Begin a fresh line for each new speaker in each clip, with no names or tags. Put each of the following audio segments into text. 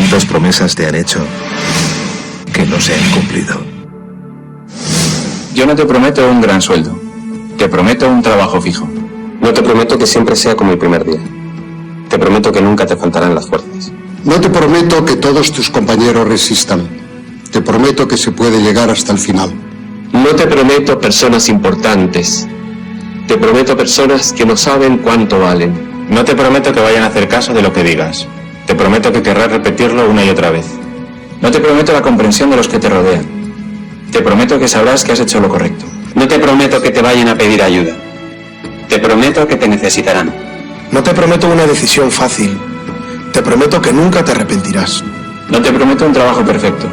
¿Cuántas promesas te han hecho que no se han cumplido?
Yo no te prometo un gran sueldo. Te prometo un trabajo fijo.
No te prometo que siempre sea como el primer día. Te prometo que nunca te faltarán las fuerzas.
No te prometo que todos tus compañeros resistan. Te prometo que se puede llegar hasta el final.
No te prometo personas importantes. Te prometo personas que no saben cuánto valen.
No te prometo que vayan a hacer caso de lo que digas. Te prometo que querrás repetirlo una y otra vez. No te prometo la comprensión de los que te rodean. Te prometo que sabrás que has hecho lo correcto.
No te prometo que te vayan a pedir ayuda. Te prometo que te necesitarán.
No te prometo una decisión fácil. Te prometo que nunca te arrepentirás.
No te prometo un trabajo perfecto.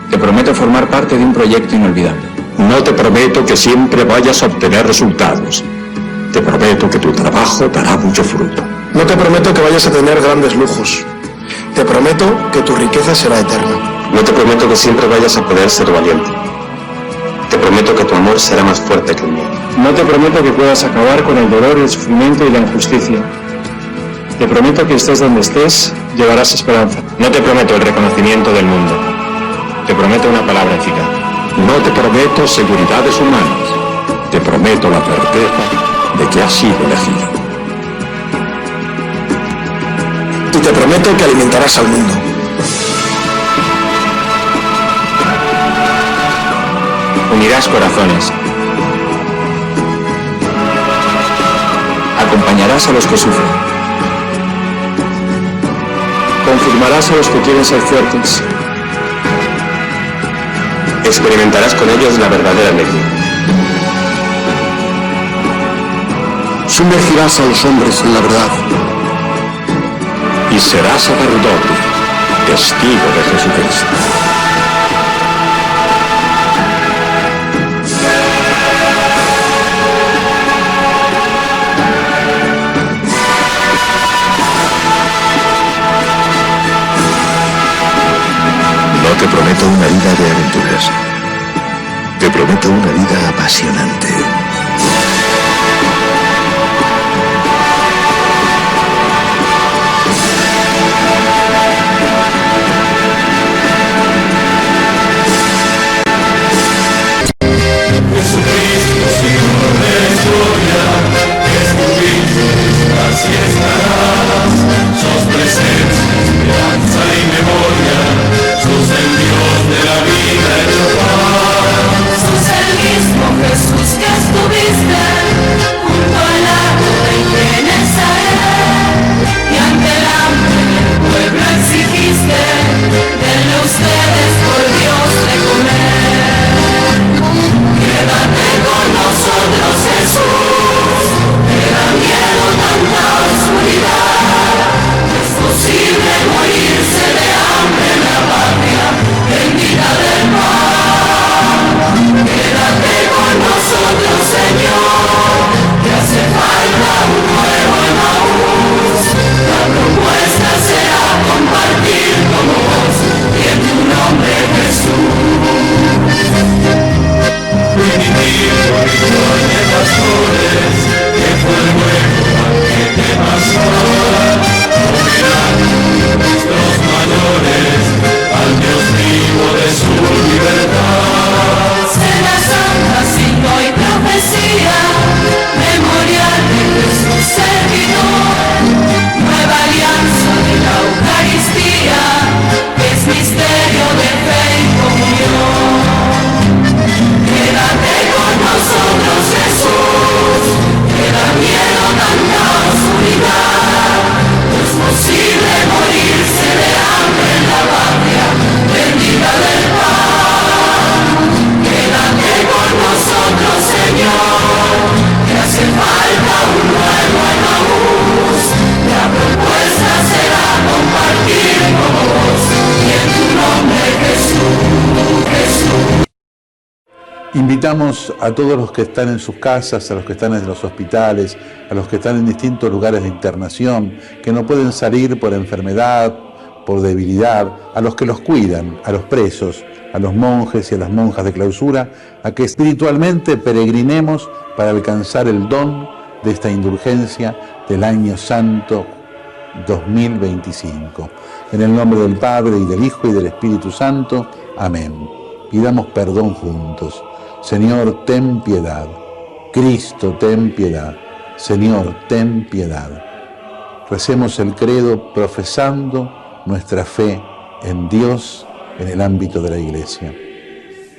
Te prometo formar parte de un proyecto inolvidable.
No te prometo que siempre vayas a obtener resultados. Te prometo que tu trabajo dará mucho fruto.
No te prometo que vayas a tener grandes lujos. Te prometo que tu riqueza será eterna.
No te prometo que siempre vayas a poder ser valiente. Te prometo que tu amor será más fuerte que el mío.
No te prometo que puedas acabar con el dolor, el sufrimiento y la injusticia. Te prometo que estés donde estés, llevarás esperanza. No te prometo el reconocimiento del mundo. Te prometo una palabra eficaz.
No te prometo seguridades humanas. Te prometo la certeza de que has sido elegido.
Y te prometo que alimentarás al mundo.
Unirás corazones. Acompañarás a los que sufren. Confirmarás a los que quieren ser fuertes.
Experimentarás con ellos la verdadera alegría.
Sumergirás a los hombres en la verdad.
Y serás sacerdote, testigo de Jesucristo.
No te prometo una vida de aventuras. Te prometo una vida apasionante.
Invitamos a todos los que están en sus casas, a los que están en los hospitales, a los que están en distintos lugares de internación, que no pueden salir por enfermedad, por debilidad, a los que los cuidan, a los presos, a los monjes y a las monjas de clausura, a que espiritualmente peregrinemos para alcanzar el don de esta indulgencia del año santo 2025. En el nombre del Padre, y del Hijo, y del Espíritu Santo. Amén. Pidamos perdón juntos. Señor, ten piedad. Cristo, ten piedad. Señor, ten piedad. Recemos el credo profesando nuestra fe en Dios en el ámbito de la Iglesia.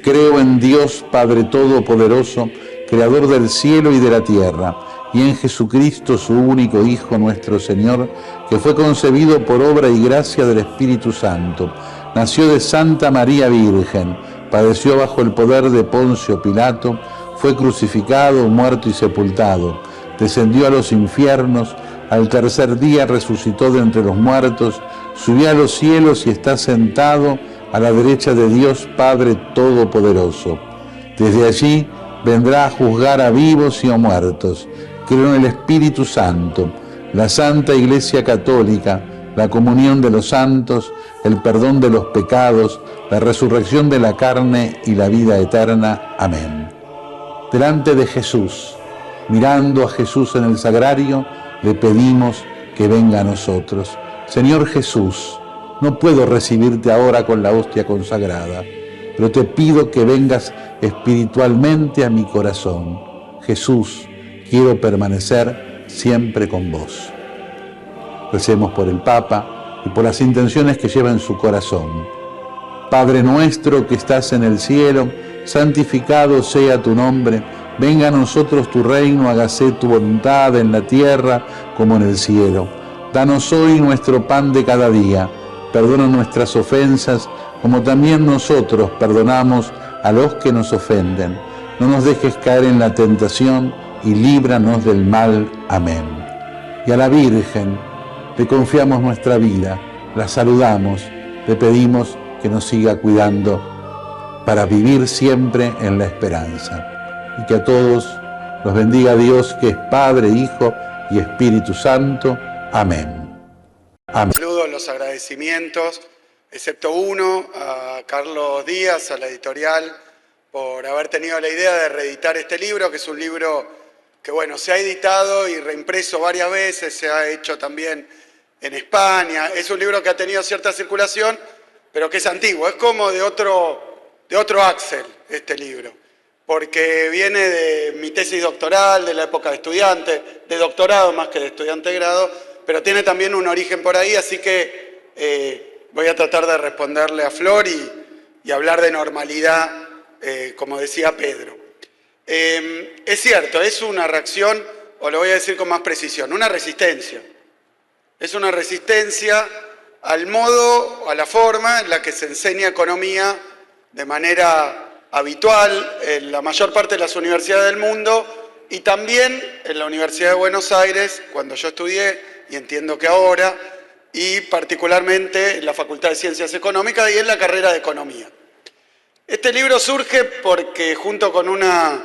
Creo en Dios Padre Todopoderoso, Creador del cielo y de la tierra, y en Jesucristo, su único Hijo, nuestro Señor, que fue concebido por obra y gracia del Espíritu Santo. Nació de Santa María Virgen, padeció bajo el poder de Poncio Pilato, fue crucificado, muerto y sepultado, descendió a los infiernos, al tercer día resucitó de entre los muertos, subió a los cielos y está sentado a la derecha de Dios Padre Todopoderoso. Desde allí vendrá a juzgar a vivos y a muertos. Creo en el Espíritu Santo, la Santa Iglesia Católica, la comunión de los santos, el perdón de los pecados, la resurrección de la carne y la vida eterna. Amén. Delante de Jesús, mirando a Jesús en el sagrario, le pedimos que venga a nosotros. Señor Jesús, no puedo recibirte ahora con la hostia consagrada, pero te pido que vengas espiritualmente a mi corazón. Jesús, quiero permanecer siempre con vos. Recemos por el Papa y por las intenciones que lleva en su corazón. Padre nuestro que estás en el cielo, santificado sea tu nombre. Venga a nosotros tu reino, hágase tu voluntad en la tierra como en el cielo. Danos hoy nuestro pan de cada día. Perdona nuestras ofensas, como también nosotros perdonamos a los que nos ofenden. No nos dejes caer en la tentación y líbranos del mal. Amén. Y a la Virgen le confiamos nuestra vida, la saludamos, le pedimos que nos siga cuidando para vivir siempre en la esperanza. Y que a todos los bendiga Dios, que es Padre, Hijo y Espíritu Santo. Amén. Amén.
Saludos, los agradecimientos, excepto uno, a Carlos Díaz, a la editorial, por haber tenido la idea de reeditar este libro, que es un libro que, bueno, se ha editado y reimpreso varias veces, se ha hecho también en España. Es un libro que ha tenido cierta circulación, pero que es antiguo, es como de otro Axel este libro, porque viene de mi tesis doctoral, de la época de estudiante, de doctorado más que de estudiante de grado, pero tiene también un origen por ahí, así que voy a tratar de responderle a Flor y hablar de normalidad, como decía Pedro. Es cierto, es una reacción, o lo voy a decir con más precisión, una resistencia. Es una resistencia al modo, a la forma en la que se enseña economía de manera habitual en la mayor parte de las universidades del mundo y también en la Universidad de Buenos Aires, cuando yo estudié, y entiendo que ahora, y particularmente en la Facultad de Ciencias Económicas y en la carrera de Economía. Este libro surge porque junto con una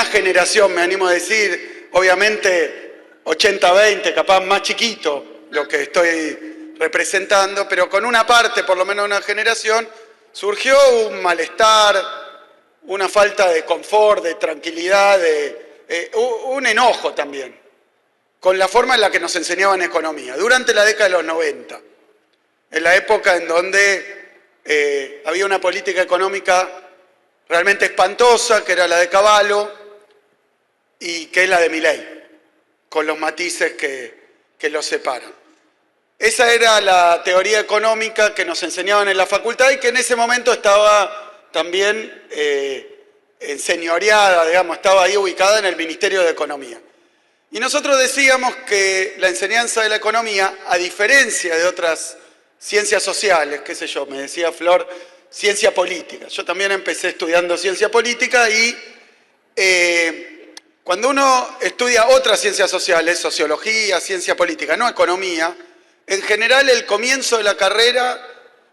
generación, me animo a decir, obviamente 80-20, capaz más chiquito lo que estoy representando, pero con una parte, por lo menos una generación, surgió un malestar, una falta de confort, de tranquilidad, un enojo también, con la forma en la que nos enseñaban economía. Durante la década de los 90, en la época en donde había una política económica realmente espantosa, que era la de Cavallo, y que es la de Milei, con los matices que los separan. Esa era la teoría económica que nos enseñaban en la facultad y que en ese momento estaba también enseñoreada, digamos, estaba ahí ubicada en el Ministerio de Economía. Y nosotros decíamos que la enseñanza de la economía, a diferencia de otras ciencias sociales, qué sé yo, me decía Flor, ciencia política. Yo también empecé estudiando ciencia política y cuando uno estudia otras ciencias sociales, sociología, ciencia política, no economía, en general el comienzo de la carrera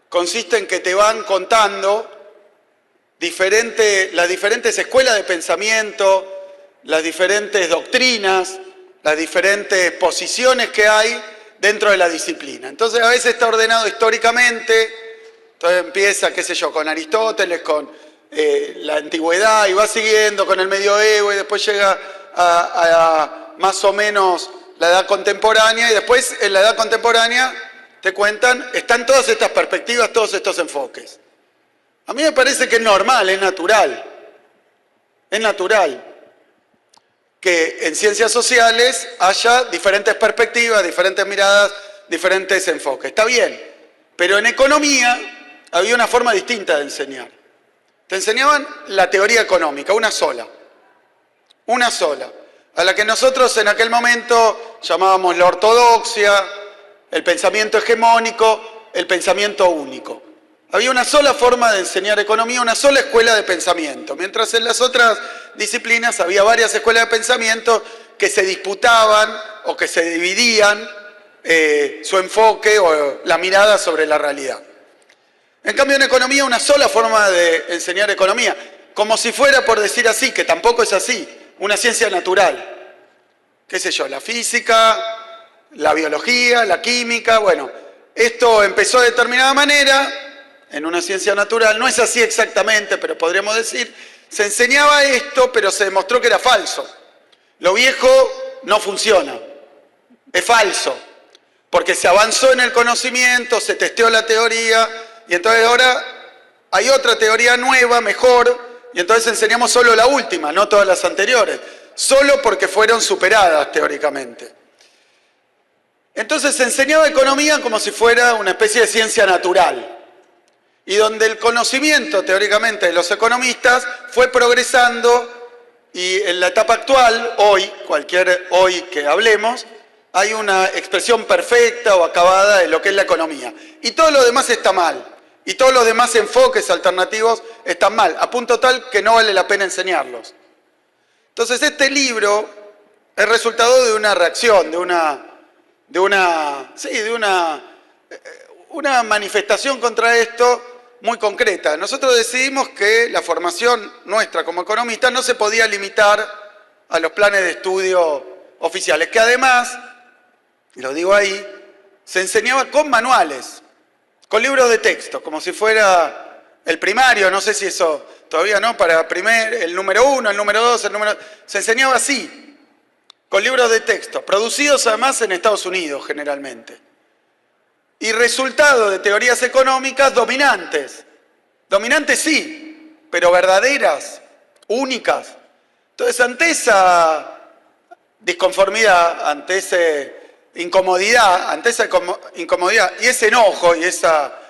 consiste en que te van contando las diferentes escuelas de pensamiento, las diferentes doctrinas, las diferentes posiciones que hay dentro de la disciplina. Entonces a veces está ordenado históricamente, entonces empieza, qué sé yo, con Aristóteles, con la antigüedad y va siguiendo con el medioevo y después llega a más o menos la edad contemporánea, y después en la edad contemporánea te cuentan, están todas estas perspectivas, todos estos enfoques. A mí me parece que es normal, es natural que en ciencias sociales haya diferentes perspectivas, diferentes miradas, diferentes enfoques. Está bien, pero en economía había una forma distinta de enseñar. Te enseñaban la teoría económica, una sola, a la que nosotros en aquel momento llamábamos la ortodoxia, el pensamiento hegemónico, el pensamiento único. Había una sola forma de enseñar economía, una sola escuela de pensamiento, mientras en las otras disciplinas había varias escuelas de pensamiento que se disputaban o que se dividían su enfoque o la mirada sobre la realidad. En cambio, en economía, una sola forma de enseñar economía, como si fuera, por decir así, que tampoco es así, una ciencia natural. ¿Qué sé yo? La física, la biología, la química, bueno, esto empezó de determinada manera, en una ciencia natural, no es así exactamente, pero podríamos decir, se enseñaba esto, pero se demostró que era falso. Lo viejo no funciona, es falso, porque se avanzó en el conocimiento, se testeó la teoría, y entonces ahora hay otra teoría nueva, mejor, y entonces enseñamos solo la última, no todas las anteriores, solo porque fueron superadas teóricamente. Entonces se enseñaba economía como si fuera una especie de ciencia natural, y donde el conocimiento teóricamente de los economistas fue progresando, y en la etapa actual, hoy que hablemos, hay una expresión perfecta o acabada de lo que es la economía. Y todo lo demás está mal. Y todos los demás enfoques alternativos están mal, a punto tal que no vale la pena enseñarlos. Entonces este libro es resultado de una reacción, de una manifestación contra esto muy concreta. Nosotros decidimos que la formación nuestra como economistas no se podía limitar a los planes de estudio oficiales, que además, y lo digo ahí, se enseñaba con manuales, con libros de texto, como si fuera el primario, no sé si eso todavía no, para el número 1, el número 2, se enseñaba así, con libros de texto, producidos además en Estados Unidos generalmente. Y resultado de teorías económicas dominantes. Dominantes sí, pero verdaderas, únicas. Entonces, ante esa disconformidad, ante esa incomodidad y ese enojo y esa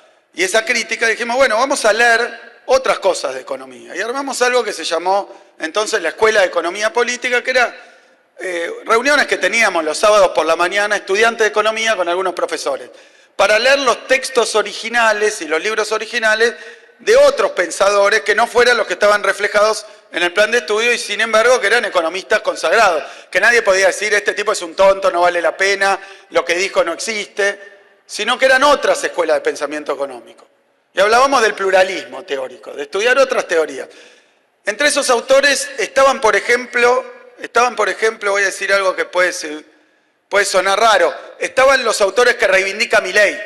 crítica, dijimos, bueno, vamos a leer otras cosas de economía. Y armamos algo que se llamó entonces la Escuela de Economía Política, que era reuniones que teníamos los sábados por la mañana, estudiantes de economía con algunos profesores, para leer los textos originales y los libros originales de otros pensadores que no fueran los que estaban reflejados en el plan de estudio y sin embargo que eran economistas consagrados, que nadie podía decir este tipo es un tonto, no vale la pena, lo que dijo no existe, sino que eran otras escuelas de pensamiento económico. Y hablábamos del pluralismo teórico, de estudiar otras teorías. Entre esos autores estaban, por ejemplo, voy a decir algo que puede sonar raro, estaban los autores que reivindica Milei,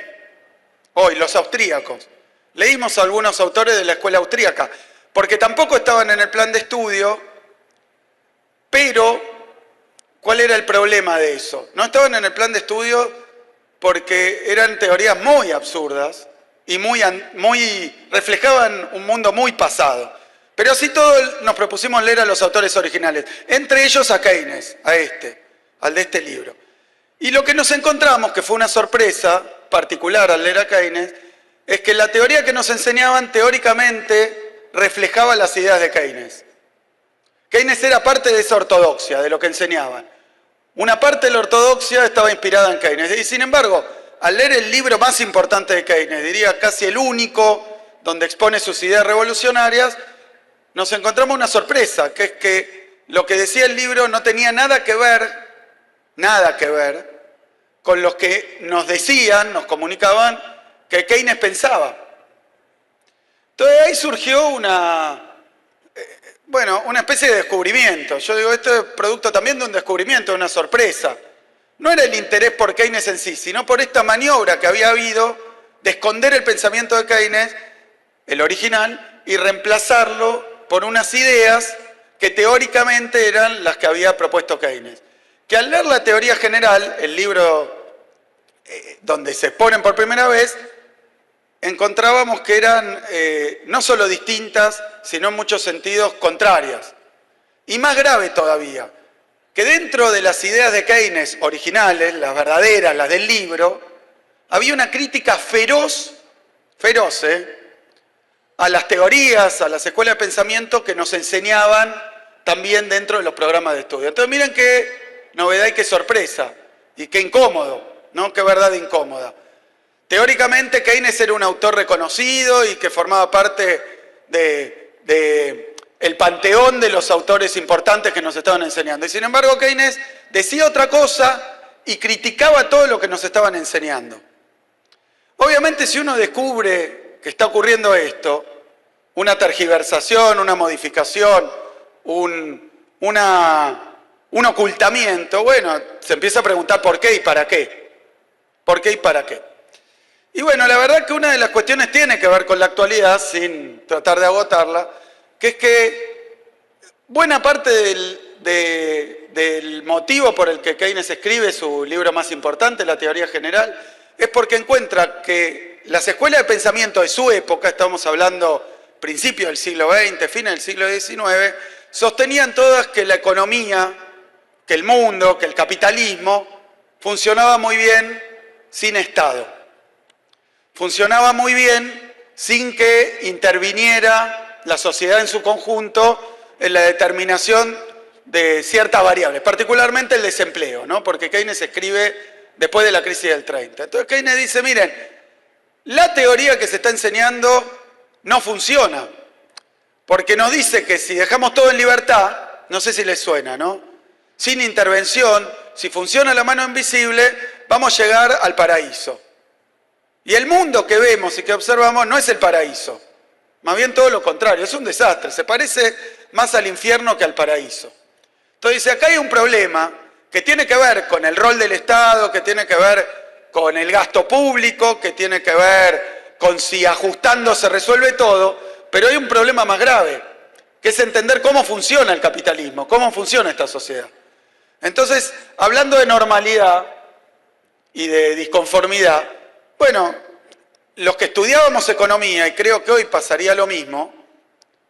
hoy, los austríacos. Leímos a algunos autores de la escuela austríaca, porque tampoco estaban en el plan de estudio, pero ¿cuál era el problema de eso? No estaban en el plan de estudio porque eran teorías muy absurdas y reflejaban un mundo muy pasado. Pero así todo nos propusimos leer a los autores originales, entre ellos a Keynes, al de este libro. Y lo que nos encontramos, que fue una sorpresa particular al leer a Keynes, es que la teoría que nos enseñaban teóricamente reflejaba las ideas de Keynes. Keynes era parte de esa ortodoxia, de lo que enseñaban. Una parte de la ortodoxia estaba inspirada en Keynes. Y sin embargo, al leer el libro más importante de Keynes, diría casi el único donde expone sus ideas revolucionarias, nos encontramos una sorpresa, que es que lo que decía el libro no tenía nada que ver con los que nos decían, nos comunicaban que Keynes pensaba. Entonces ahí surgió una especie de descubrimiento. Yo digo, esto es producto también de un descubrimiento, de una sorpresa. No era el interés por Keynes en sí, sino por esta maniobra que había habido de esconder el pensamiento de Keynes, el original, y reemplazarlo por unas ideas que teóricamente eran las que había propuesto Keynes. que al leer la teoría general, el libro donde se exponen por primera vez, encontrábamos que eran no solo distintas, sino en muchos sentidos contrarias. Y más grave todavía, que dentro de las ideas de Keynes originales, las verdaderas, las del libro, había una crítica feroz, a las teorías, a las escuelas de pensamiento que nos enseñaban también dentro de los programas de estudio. Entonces miren qué novedad y qué sorpresa, y qué incómodo, ¿no? Qué verdad incómoda. Teóricamente Keynes era un autor reconocido y que formaba parte el panteón de los autores importantes que nos estaban enseñando. Y sin embargo Keynes decía otra cosa y criticaba todo lo que nos estaban enseñando. Obviamente si uno descubre que está ocurriendo esto, una tergiversación, una modificación, un ocultamiento, bueno, se empieza a preguntar por qué y para qué. ¿Por qué y para qué? Y bueno, la verdad que una de las cuestiones tiene que ver con la actualidad, sin tratar de agotarla, que es que buena parte del motivo por el que Keynes escribe su libro más importante, La teoría general, es porque encuentra que las escuelas de pensamiento de su época, estamos hablando principios del siglo XX, fines del siglo XIX, sostenían todas que la economía, que el mundo, que el capitalismo funcionaba muy bien sin Estado. Funcionaba muy bien sin que interviniera la sociedad en su conjunto en la determinación de ciertas variables, particularmente el desempleo, ¿no? Porque Keynes escribe después de la crisis del 30. Entonces Keynes dice, miren, la teoría que se está enseñando no funciona, porque nos dice que si dejamos todo en libertad, no sé si les suena, ¿no? Sin intervención, si funciona la mano invisible, vamos a llegar al paraíso. Y el mundo que vemos y que observamos no es el paraíso, más bien todo lo contrario, es un desastre, se parece más al infierno que al paraíso. Entonces dice, acá hay un problema que tiene que ver con el rol del Estado, que tiene que ver con el gasto público, que tiene que ver con si ajustando se resuelve todo, pero hay un problema más grave, que es entender cómo funciona el capitalismo, cómo funciona esta sociedad. Entonces, hablando de normalidad y de disconformidad, bueno, los que estudiábamos economía, y creo que hoy pasaría lo mismo,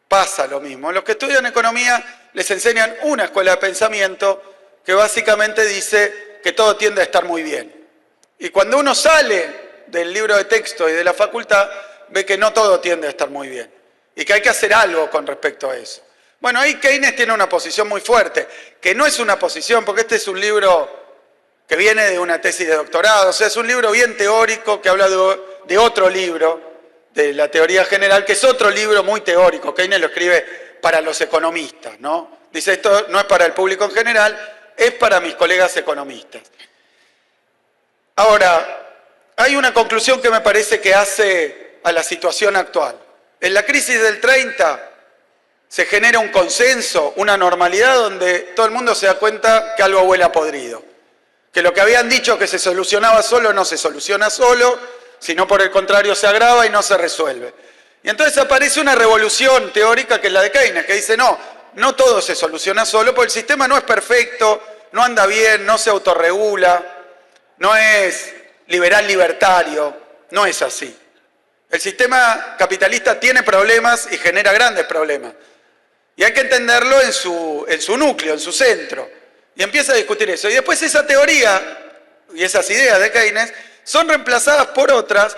pasa lo mismo, los que estudian economía les enseñan una escuela de pensamiento que básicamente dice que todo tiende a estar muy bien. Y cuando uno sale del libro de texto y de la facultad, ve que no todo tiende a estar muy bien y que hay que hacer algo con respecto a eso. Bueno, ahí Keynes tiene una posición muy fuerte, que no es una posición, porque este es un libro que viene de una tesis de doctorado, o sea, es un libro bien teórico que habla de otro libro, de la teoría general, que es otro libro muy teórico. Keynes lo escribe para los economistas, ¿no? Dice, esto no es para el público en general, es para mis colegas economistas. Ahora, hay una conclusión que me parece que hace a la situación actual. En la crisis del 30 se genera un consenso, una normalidad donde todo el mundo se da cuenta que algo huele a podrido. Que lo que habían dicho que se solucionaba solo no se soluciona solo, sino por el contrario se agrava y no se resuelve. Y entonces aparece una revolución teórica que es la de Keynes, que dice no todo se soluciona solo, porque el sistema no es perfecto, no anda bien, no se autorregula, no es liberal libertario, no es así. El sistema capitalista tiene problemas y genera grandes problemas. Y hay que entenderlo en su núcleo, en su centro. Y empieza a discutir eso. Y después esa teoría y esas ideas de Keynes son reemplazadas por otras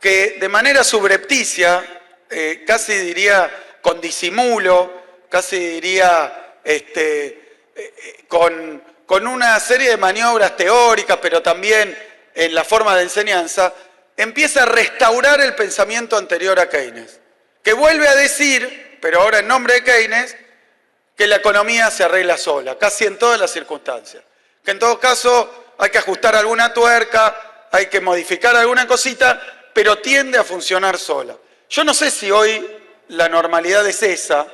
que de manera subrepticia, casi diría con disimulo, casi diría con una serie de maniobras teóricas, pero también en la forma de enseñanza, empieza a restaurar el pensamiento anterior a Keynes, que vuelve a decir, pero ahora en nombre de Keynes, que la economía se arregla sola, casi en todas las circunstancias. Que en todo caso hay que ajustar alguna tuerca, hay que modificar alguna cosita, pero tiende a funcionar sola. Yo no sé si hoy la normalidad es esa,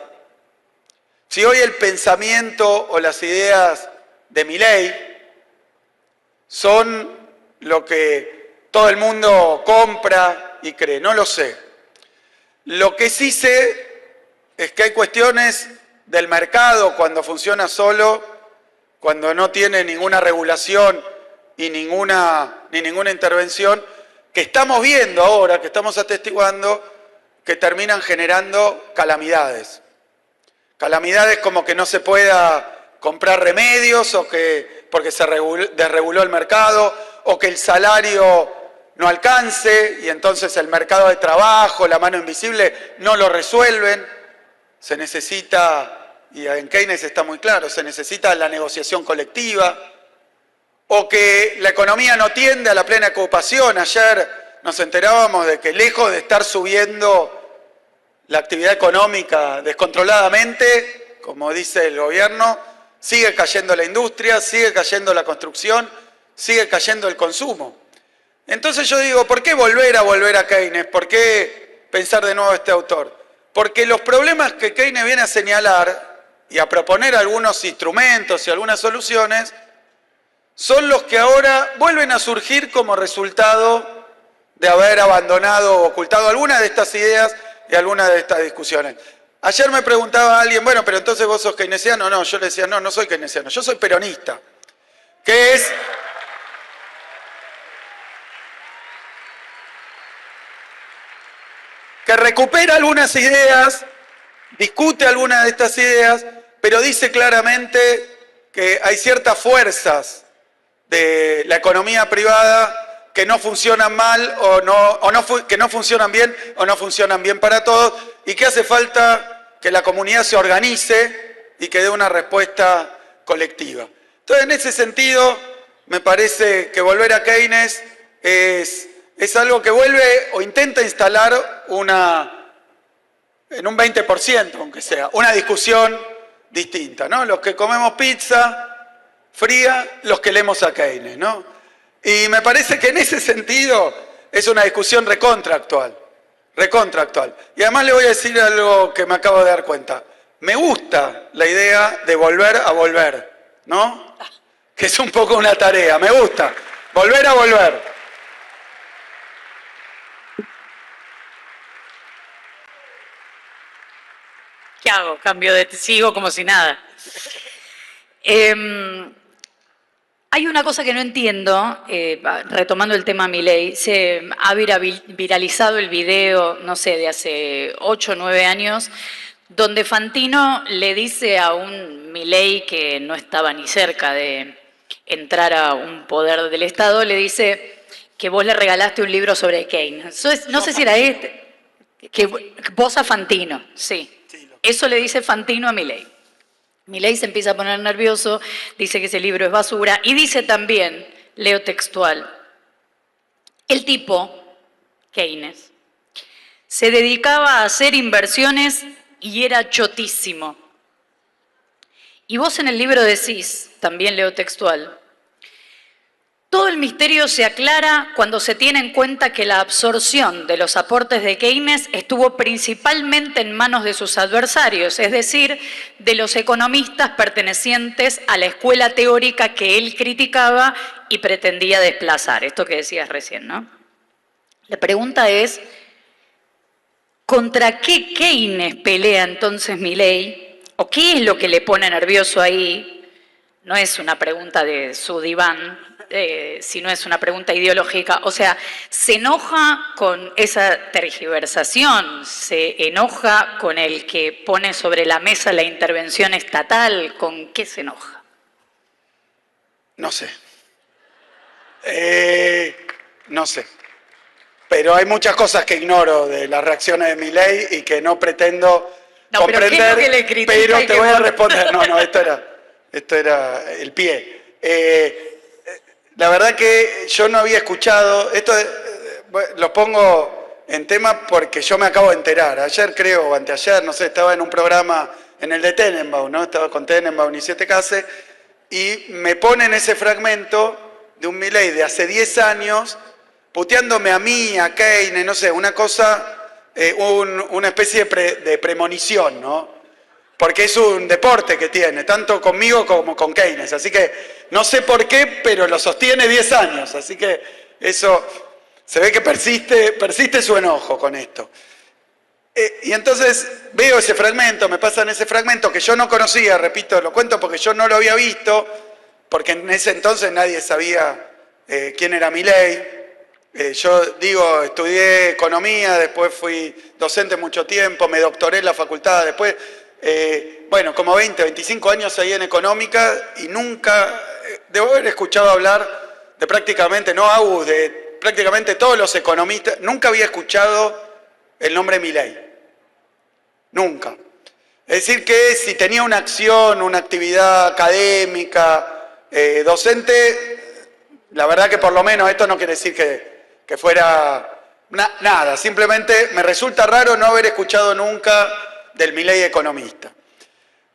si hoy el pensamiento o las ideas de Milei son lo que todo el mundo compra y cree, no lo sé. Lo que sí sé es que hay cuestiones del mercado cuando funciona solo cuando no tiene ninguna regulación y ninguna intervención, que estamos viendo ahora, que estamos atestiguando, que terminan generando calamidades. Calamidades como que no se pueda comprar remedios, o que porque se desreguló el mercado, o que el salario no alcance, y entonces el mercado de trabajo, la mano invisible, no lo resuelven. Se necesita, y en Keynes está muy claro, se necesita la negociación colectiva, o que la economía no tiende a la plena ocupación. Ayer nos enterábamos de que lejos de estar subiendo la actividad económica descontroladamente, como dice el gobierno, sigue cayendo la industria, sigue cayendo la construcción, sigue cayendo el consumo. Entonces yo digo, ¿por qué volver a Keynes? ¿Por qué pensar de nuevo a este autor? Porque los problemas que Keynes viene a señalar y a proponer algunos instrumentos y algunas soluciones son los que ahora vuelven a surgir como resultado de haber abandonado o ocultado algunas de estas ideas y algunas de estas discusiones. Ayer me preguntaba alguien, bueno, pero entonces vos sos keynesiano. No, yo le decía, no soy keynesiano, yo soy peronista. Que es... que recupera algunas ideas, discute algunas de estas ideas, pero dice claramente que hay ciertas fuerzas de la economía privada que no funcionan mal que no funcionan bien o no funcionan bien para todos, y que hace falta que la comunidad se organice y que dé una respuesta colectiva. Entonces, en ese sentido, me parece que volver a Keynes es algo que vuelve o intenta instalar en un 20%, aunque sea, una discusión distinta, ¿no? Los que comemos pizza fría, los que leemos a Keynes, ¿no? Y me parece que en ese sentido es una discusión recontraactual. Y además le voy a decir algo que me acabo de dar cuenta. Me gusta la idea de volver a volver, ¿no? Que es un poco una tarea, me gusta. Volver a volver.
¿Qué hago? Sigo como si nada. Hay una cosa que no entiendo, retomando el tema Milei. Se ha viralizado el video, no sé, de hace 8 o 9 años, donde Fantino le dice a un Milei que no estaba ni cerca de entrar a un poder del Estado, le dice que vos le regalaste un libro sobre Keynes. No sé si era que vos a Fantino, sí. Eso le dice Fantino a Milei. Milei se empieza a poner nervioso, dice que ese libro es basura, y dice también, leo textual, el tipo, Keynes, se dedicaba a hacer inversiones y era chotísimo. Y vos en el libro decís, también leo textual, todo el misterio se aclara cuando se tiene en cuenta que la absorción de los aportes de Keynes estuvo principalmente en manos de sus adversarios, es decir, de los economistas pertenecientes a la escuela teórica que él criticaba y pretendía desplazar. Esto que decías recién, ¿no? La pregunta es, ¿contra qué Keynes pelea entonces Milei? ¿O qué es lo que le pone nervioso ahí? No es una pregunta de su diván, si no es una pregunta ideológica. O sea, se enoja con esa tergiversación, se enoja con el que pone sobre la mesa la intervención estatal. ¿Con qué se enoja?
No sé. No sé. Pero hay muchas cosas que ignoro de las reacciones de Milei y que no pretendo comprender.
¿Pero qué es lo que le critica?
Pero te voy a responder. No, esto era el pie. La verdad que yo no había escuchado, esto lo pongo en tema porque yo me acabo de enterar. Ayer creo, o anteayer, no sé, estaba en un programa, en el de Tenenbaum, ¿no? Estaba con Tenenbaum y Siete Case, y me ponen ese fragmento de un Milei de hace 10 años, puteándome a mí, a Keynes, no sé, una cosa, una especie de premonición, ¿no? Porque es un deporte que tiene, tanto conmigo como con Keynes. Así que no sé por qué, pero lo sostiene 10 años. Así que eso se ve que persiste su enojo con esto. Y entonces veo ese fragmento, me pasan ese fragmento que yo no conocía, repito, lo cuento porque yo no lo había visto. porque en ese entonces nadie sabía quién era Milei. Yo digo, estudié economía, después fui docente mucho tiempo, me doctoré en la facultad, después, bueno, como 20, 25 años ahí en económica y nunca, debo haber escuchado hablar de prácticamente, no Agus, de prácticamente todos los economistas, nunca había escuchado el nombre Milei. Nunca. Es decir que si tenía una acción, una actividad académica, docente, la verdad que por lo menos esto no quiere decir que fuera nada. Simplemente me resulta raro no haber escuchado nunca del Milei economista.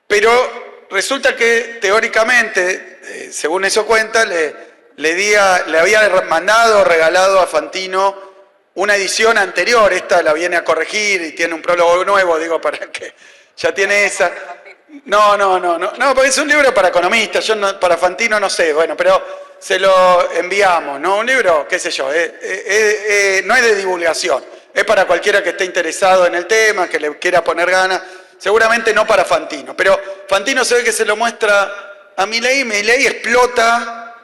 Pero resulta que teóricamente, según eso cuenta, le había mandado, regalado a Fantino una edición anterior. Esta la viene a corregir y tiene un prólogo nuevo, digo, para que ya tiene esa. No, porque es un libro para economistas, yo no, para Fantino no sé, bueno, pero se lo enviamos, ¿no? Un libro, qué sé yo, no es de divulgación, es para cualquiera que esté interesado en el tema, que le quiera poner ganas, seguramente no para Fantino, pero Fantino se ve que se lo muestra a Milei, Milei explota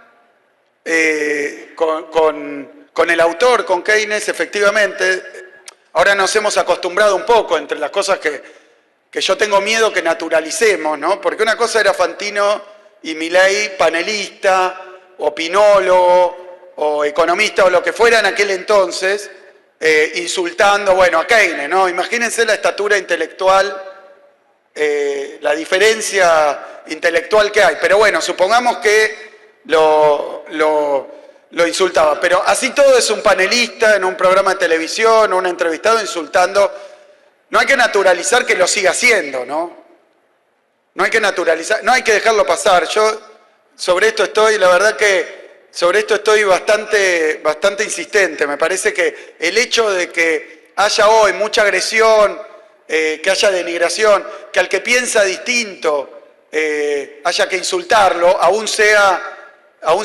con el autor, con Keynes, efectivamente. Ahora nos hemos acostumbrado un poco entre las cosas que yo tengo miedo que naturalicemos, ¿no? Porque una cosa era Fantino y Milei panelista, opinólogo, o economista, o lo que fuera en aquel entonces, insultando, bueno, a Keynes, ¿no? Imagínense la estatura intelectual, la diferencia intelectual que hay. Pero bueno, supongamos que lo insultaba. Pero así todo es un panelista en un programa de televisión, un entrevistado insultando. No hay que naturalizar que lo siga haciendo, ¿no? No hay que naturalizar, no hay que dejarlo pasar. Yo sobre esto estoy, la verdad que sobre esto estoy bastante insistente. Me parece que el hecho de que haya hoy mucha agresión, que haya denigración, que al que piensa distinto haya que insultarlo, aún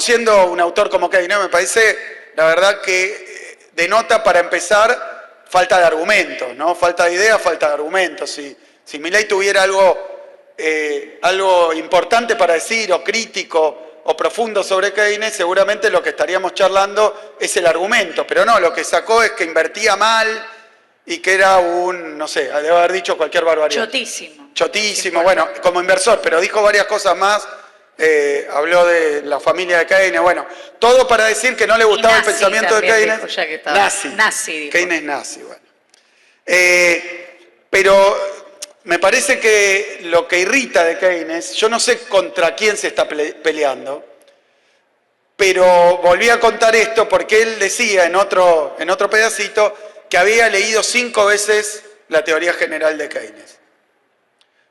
siendo un autor como Keynes, me parece, la verdad que denota, para empezar, falta de argumentos, ¿no? Falta de ideas, falta de argumentos. Si Milei tuviera algo importante para decir, o crítico, o profundo sobre Keynes, seguramente lo que estaríamos charlando es el argumento. Pero no, lo que sacó es que invertía mal y que era no sé, debe haber dicho cualquier barbaridad. Chotísimo, bueno, como inversor, pero dijo varias cosas más. Habló de la familia de Keynes, bueno, todo para decir que no le gustaba el pensamiento de Keynes.
Nazi.
Keynes nazi, bueno. Pero me parece que lo que irrita de Keynes, yo no sé contra quién se está peleando, pero volví a contar esto porque él decía en otro pedacito que había leído 5 veces la teoría general de Keynes.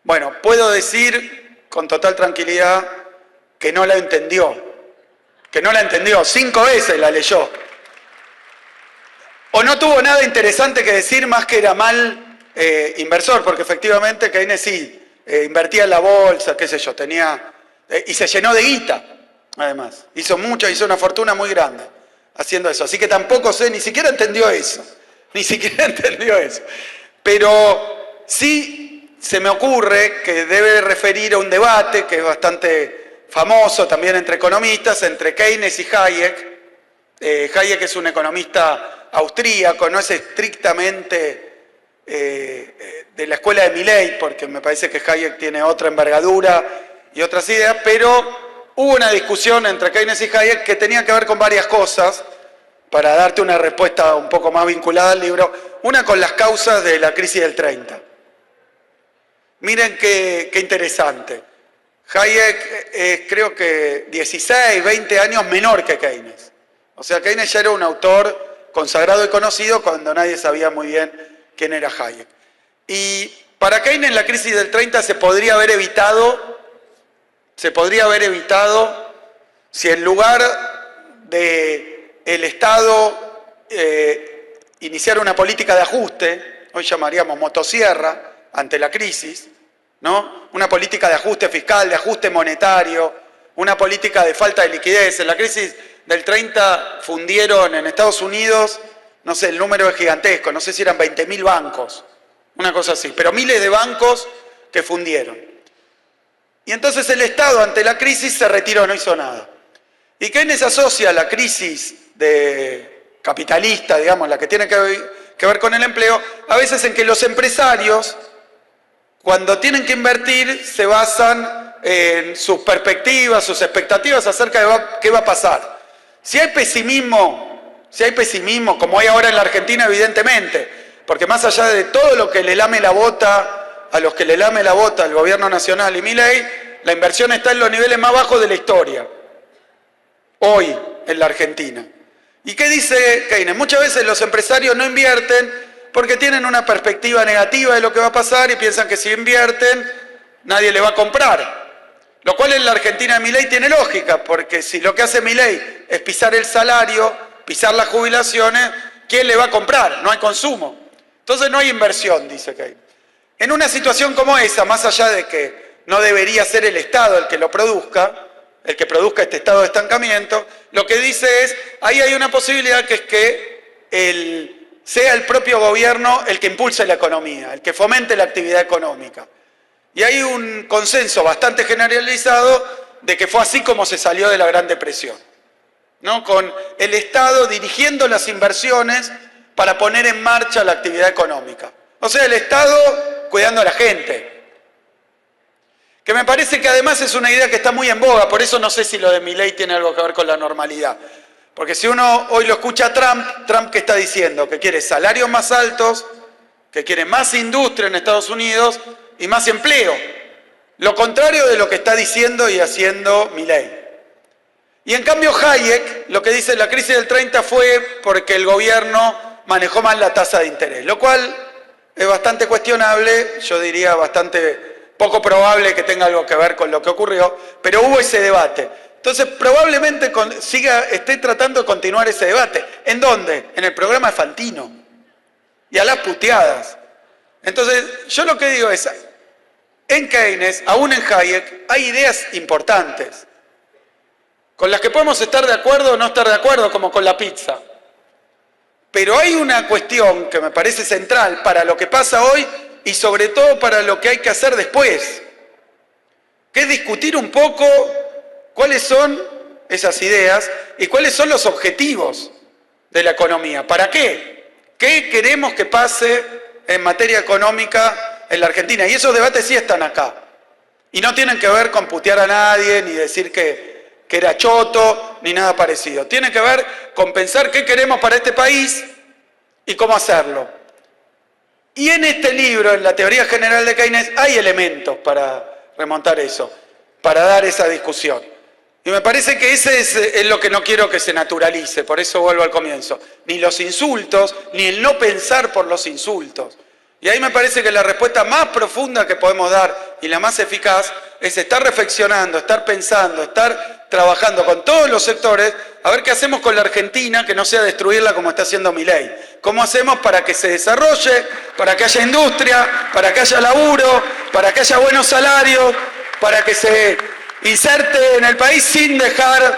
Bueno, puedo decir con total tranquilidad que no la entendió, 5 veces la leyó. O no tuvo nada interesante que decir más que era mal inversor, porque efectivamente Keynes sí, invertía en la bolsa, qué sé yo, y se llenó de guita, además. Hizo una fortuna muy grande haciendo eso. Así que tampoco sé, ni siquiera entendió eso. Pero sí se me ocurre que debe referir a un debate que es bastante famoso también entre economistas, entre Keynes y Hayek. Hayek es un economista austríaco, no es estrictamente de la escuela de Milei, porque me parece que Hayek tiene otra envergadura y otras ideas, pero hubo una discusión entre Keynes y Hayek que tenía que ver con varias cosas, para darte una respuesta un poco más vinculada al libro. Una con las causas de la crisis del 30. Miren qué interesante. Hayek es, creo que 16, 20 años menor que Keynes. O sea, Keynes ya era un autor consagrado y conocido cuando nadie sabía muy bien quién era Hayek. Y para Keynes la crisis del 30 se podría haber evitado si en lugar de el Estado iniciara una política de ajuste, hoy llamaríamos motosierra, ante la crisis, ¿no? Una política de ajuste fiscal, de ajuste monetario, una política de falta de liquidez. En la crisis del 30 fundieron en Estados Unidos, no sé, el número es gigantesco, no sé si eran 20.000 bancos, una cosa así, pero miles de bancos que fundieron. Y entonces el Estado ante la crisis se retiró, no hizo nada. Y Keynes asocia la crisis capitalista, digamos, la que tiene que ver con el empleo, a veces en que los empresarios, cuando tienen que invertir, se basan en sus perspectivas, sus expectativas acerca de qué va a pasar. Si hay pesimismo, como hay ahora en la Argentina, evidentemente, porque más allá de todo lo que le lame la bota, a los que le lame la bota el gobierno nacional y Milei, la inversión está en los niveles más bajos de la historia, hoy en la Argentina. ¿Y qué dice Keynes? Muchas veces los empresarios no invierten porque tienen una perspectiva negativa de lo que va a pasar y piensan que si invierten nadie le va a comprar. Lo cual en la Argentina de Milei tiene lógica, porque si lo que hace Milei es pisar el salario, pisar las jubilaciones, ¿quién le va a comprar? No hay consumo. Entonces no hay inversión, dice Keynes. En una situación como esa, más allá de que no debería ser el Estado el que lo produzca, el que produzca este estado de estancamiento, lo que dice es, ahí hay una posibilidad que es que sea el propio gobierno el que impulse la economía, el que fomente la actividad económica. Y hay un consenso bastante generalizado de que fue así como se salió de la Gran Depresión, ¿no? Con el Estado dirigiendo las inversiones para poner en marcha la actividad económica. O sea, el Estado cuidando a la gente. Que me parece que además es una idea que está muy en boga, por eso no sé si lo de Milei tiene algo que ver con la normalidad. Porque si uno hoy lo escucha a Trump, ¿qué está diciendo? Que quiere salarios más altos, que quiere más industria en Estados Unidos y más empleo. Lo contrario de lo que está diciendo y haciendo Milei. Y en cambio Hayek, lo que dice la crisis del 30 fue porque el gobierno manejó mal la tasa de interés, lo cual es bastante cuestionable, yo diría bastante poco probable que tenga algo que ver con lo que ocurrió, pero hubo ese debate. Entonces, probablemente esté tratando de continuar ese debate. ¿En dónde? En el programa de Fantino. Y a las puteadas. Entonces, yo lo que digo es, en Keynes, aún en Hayek, hay ideas importantes, con las que podemos estar de acuerdo o no estar de acuerdo, como con la pizza. Pero hay una cuestión que me parece central para lo que pasa hoy y sobre todo para lo que hay que hacer después, que es discutir un poco cuáles son esas ideas y cuáles son los objetivos de la economía. ¿Para qué? ¿Qué queremos que pase en materia económica en la Argentina? Y esos debates sí están acá. Y no tienen que ver con putear a nadie, ni decir que era choto, ni nada parecido. Tienen que ver con pensar qué queremos para este país y cómo hacerlo. Y en este libro, en la teoría general de Keynes, hay elementos para remontar eso, para dar esa discusión. Y me parece que ese es lo que no quiero que se naturalice, por eso vuelvo al comienzo. Ni los insultos, ni el no pensar por los insultos. Y ahí me parece que la respuesta más profunda que podemos dar y la más eficaz es estar reflexionando, estar pensando, estar trabajando con todos los sectores, a ver qué hacemos con la Argentina, que no sea destruirla como está haciendo Milei. ¿Cómo hacemos para que se desarrolle, para que haya industria, para que haya laburo, para que haya buenos salarios, para que se inserte en el país sin dejar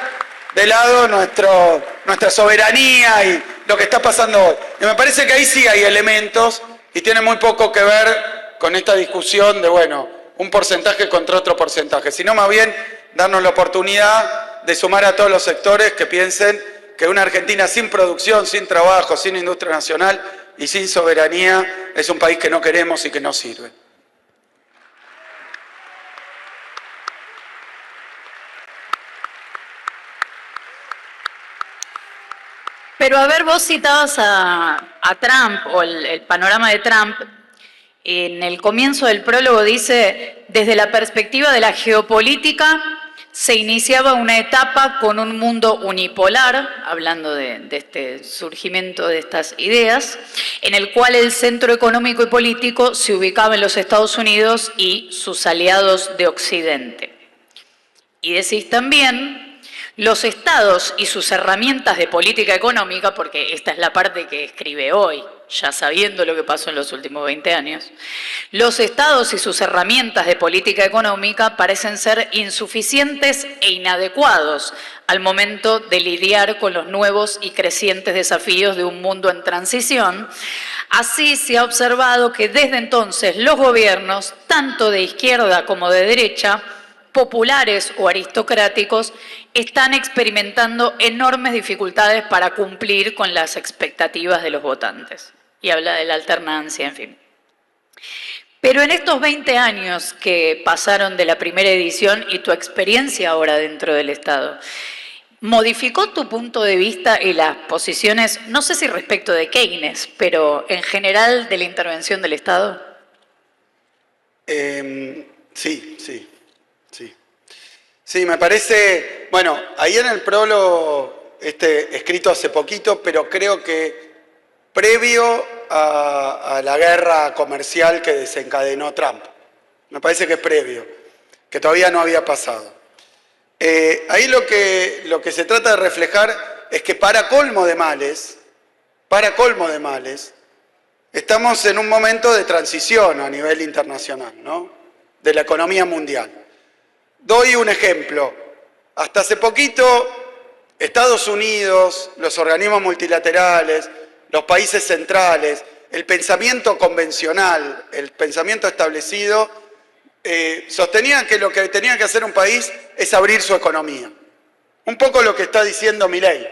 de lado nuestra soberanía y lo que está pasando hoy? Y me parece que ahí sí hay elementos y tiene muy poco que ver con esta discusión de, bueno, un porcentaje contra otro porcentaje, sino más bien darnos la oportunidad de sumar a todos los sectores que piensen que una Argentina sin producción, sin trabajo, sin industria nacional y sin soberanía es un país que no queremos y que no sirve.
Pero a ver, vos citabas a Trump o el panorama de Trump. En el comienzo del prólogo dice, desde la perspectiva de la geopolítica se iniciaba una etapa con un mundo unipolar, hablando de este surgimiento de estas ideas, en el cual el centro económico y político se ubicaba en los Estados Unidos y sus aliados de Occidente. Y decís también, los estados y sus herramientas de política económica, porque esta es la parte que escribe hoy, ya sabiendo lo que pasó en los últimos 20 años, los estados y sus herramientas de política económica parecen ser insuficientes e inadecuados al momento de lidiar con los nuevos y crecientes desafíos de un mundo en transición. Así se ha observado que desde entonces los gobiernos, tanto de izquierda como de derecha, populares o aristocráticos están experimentando enormes dificultades para cumplir con las expectativas de los votantes. Y habla de la alternancia, en fin. Pero en estos 20 años que pasaron de la primera edición y tu experiencia ahora dentro del Estado, ¿modificó tu punto de vista y las posiciones, no sé si respecto de Keynes, pero en general de la intervención del Estado?
Sí, me parece, bueno, ahí en el prólogo, escrito hace poquito, pero creo que previo a la guerra comercial que desencadenó Trump. Me parece que es previo, que todavía no había pasado. Ahí lo que se trata de reflejar es que para colmo de males, estamos en un momento de transición a nivel internacional, ¿no? De la economía mundial. Doy un ejemplo. Hasta hace poquito, Estados Unidos, los organismos multilaterales, los países centrales, el pensamiento convencional, el pensamiento establecido, sostenían que lo que tenía que hacer un país es abrir su economía. Un poco lo que está diciendo Milei.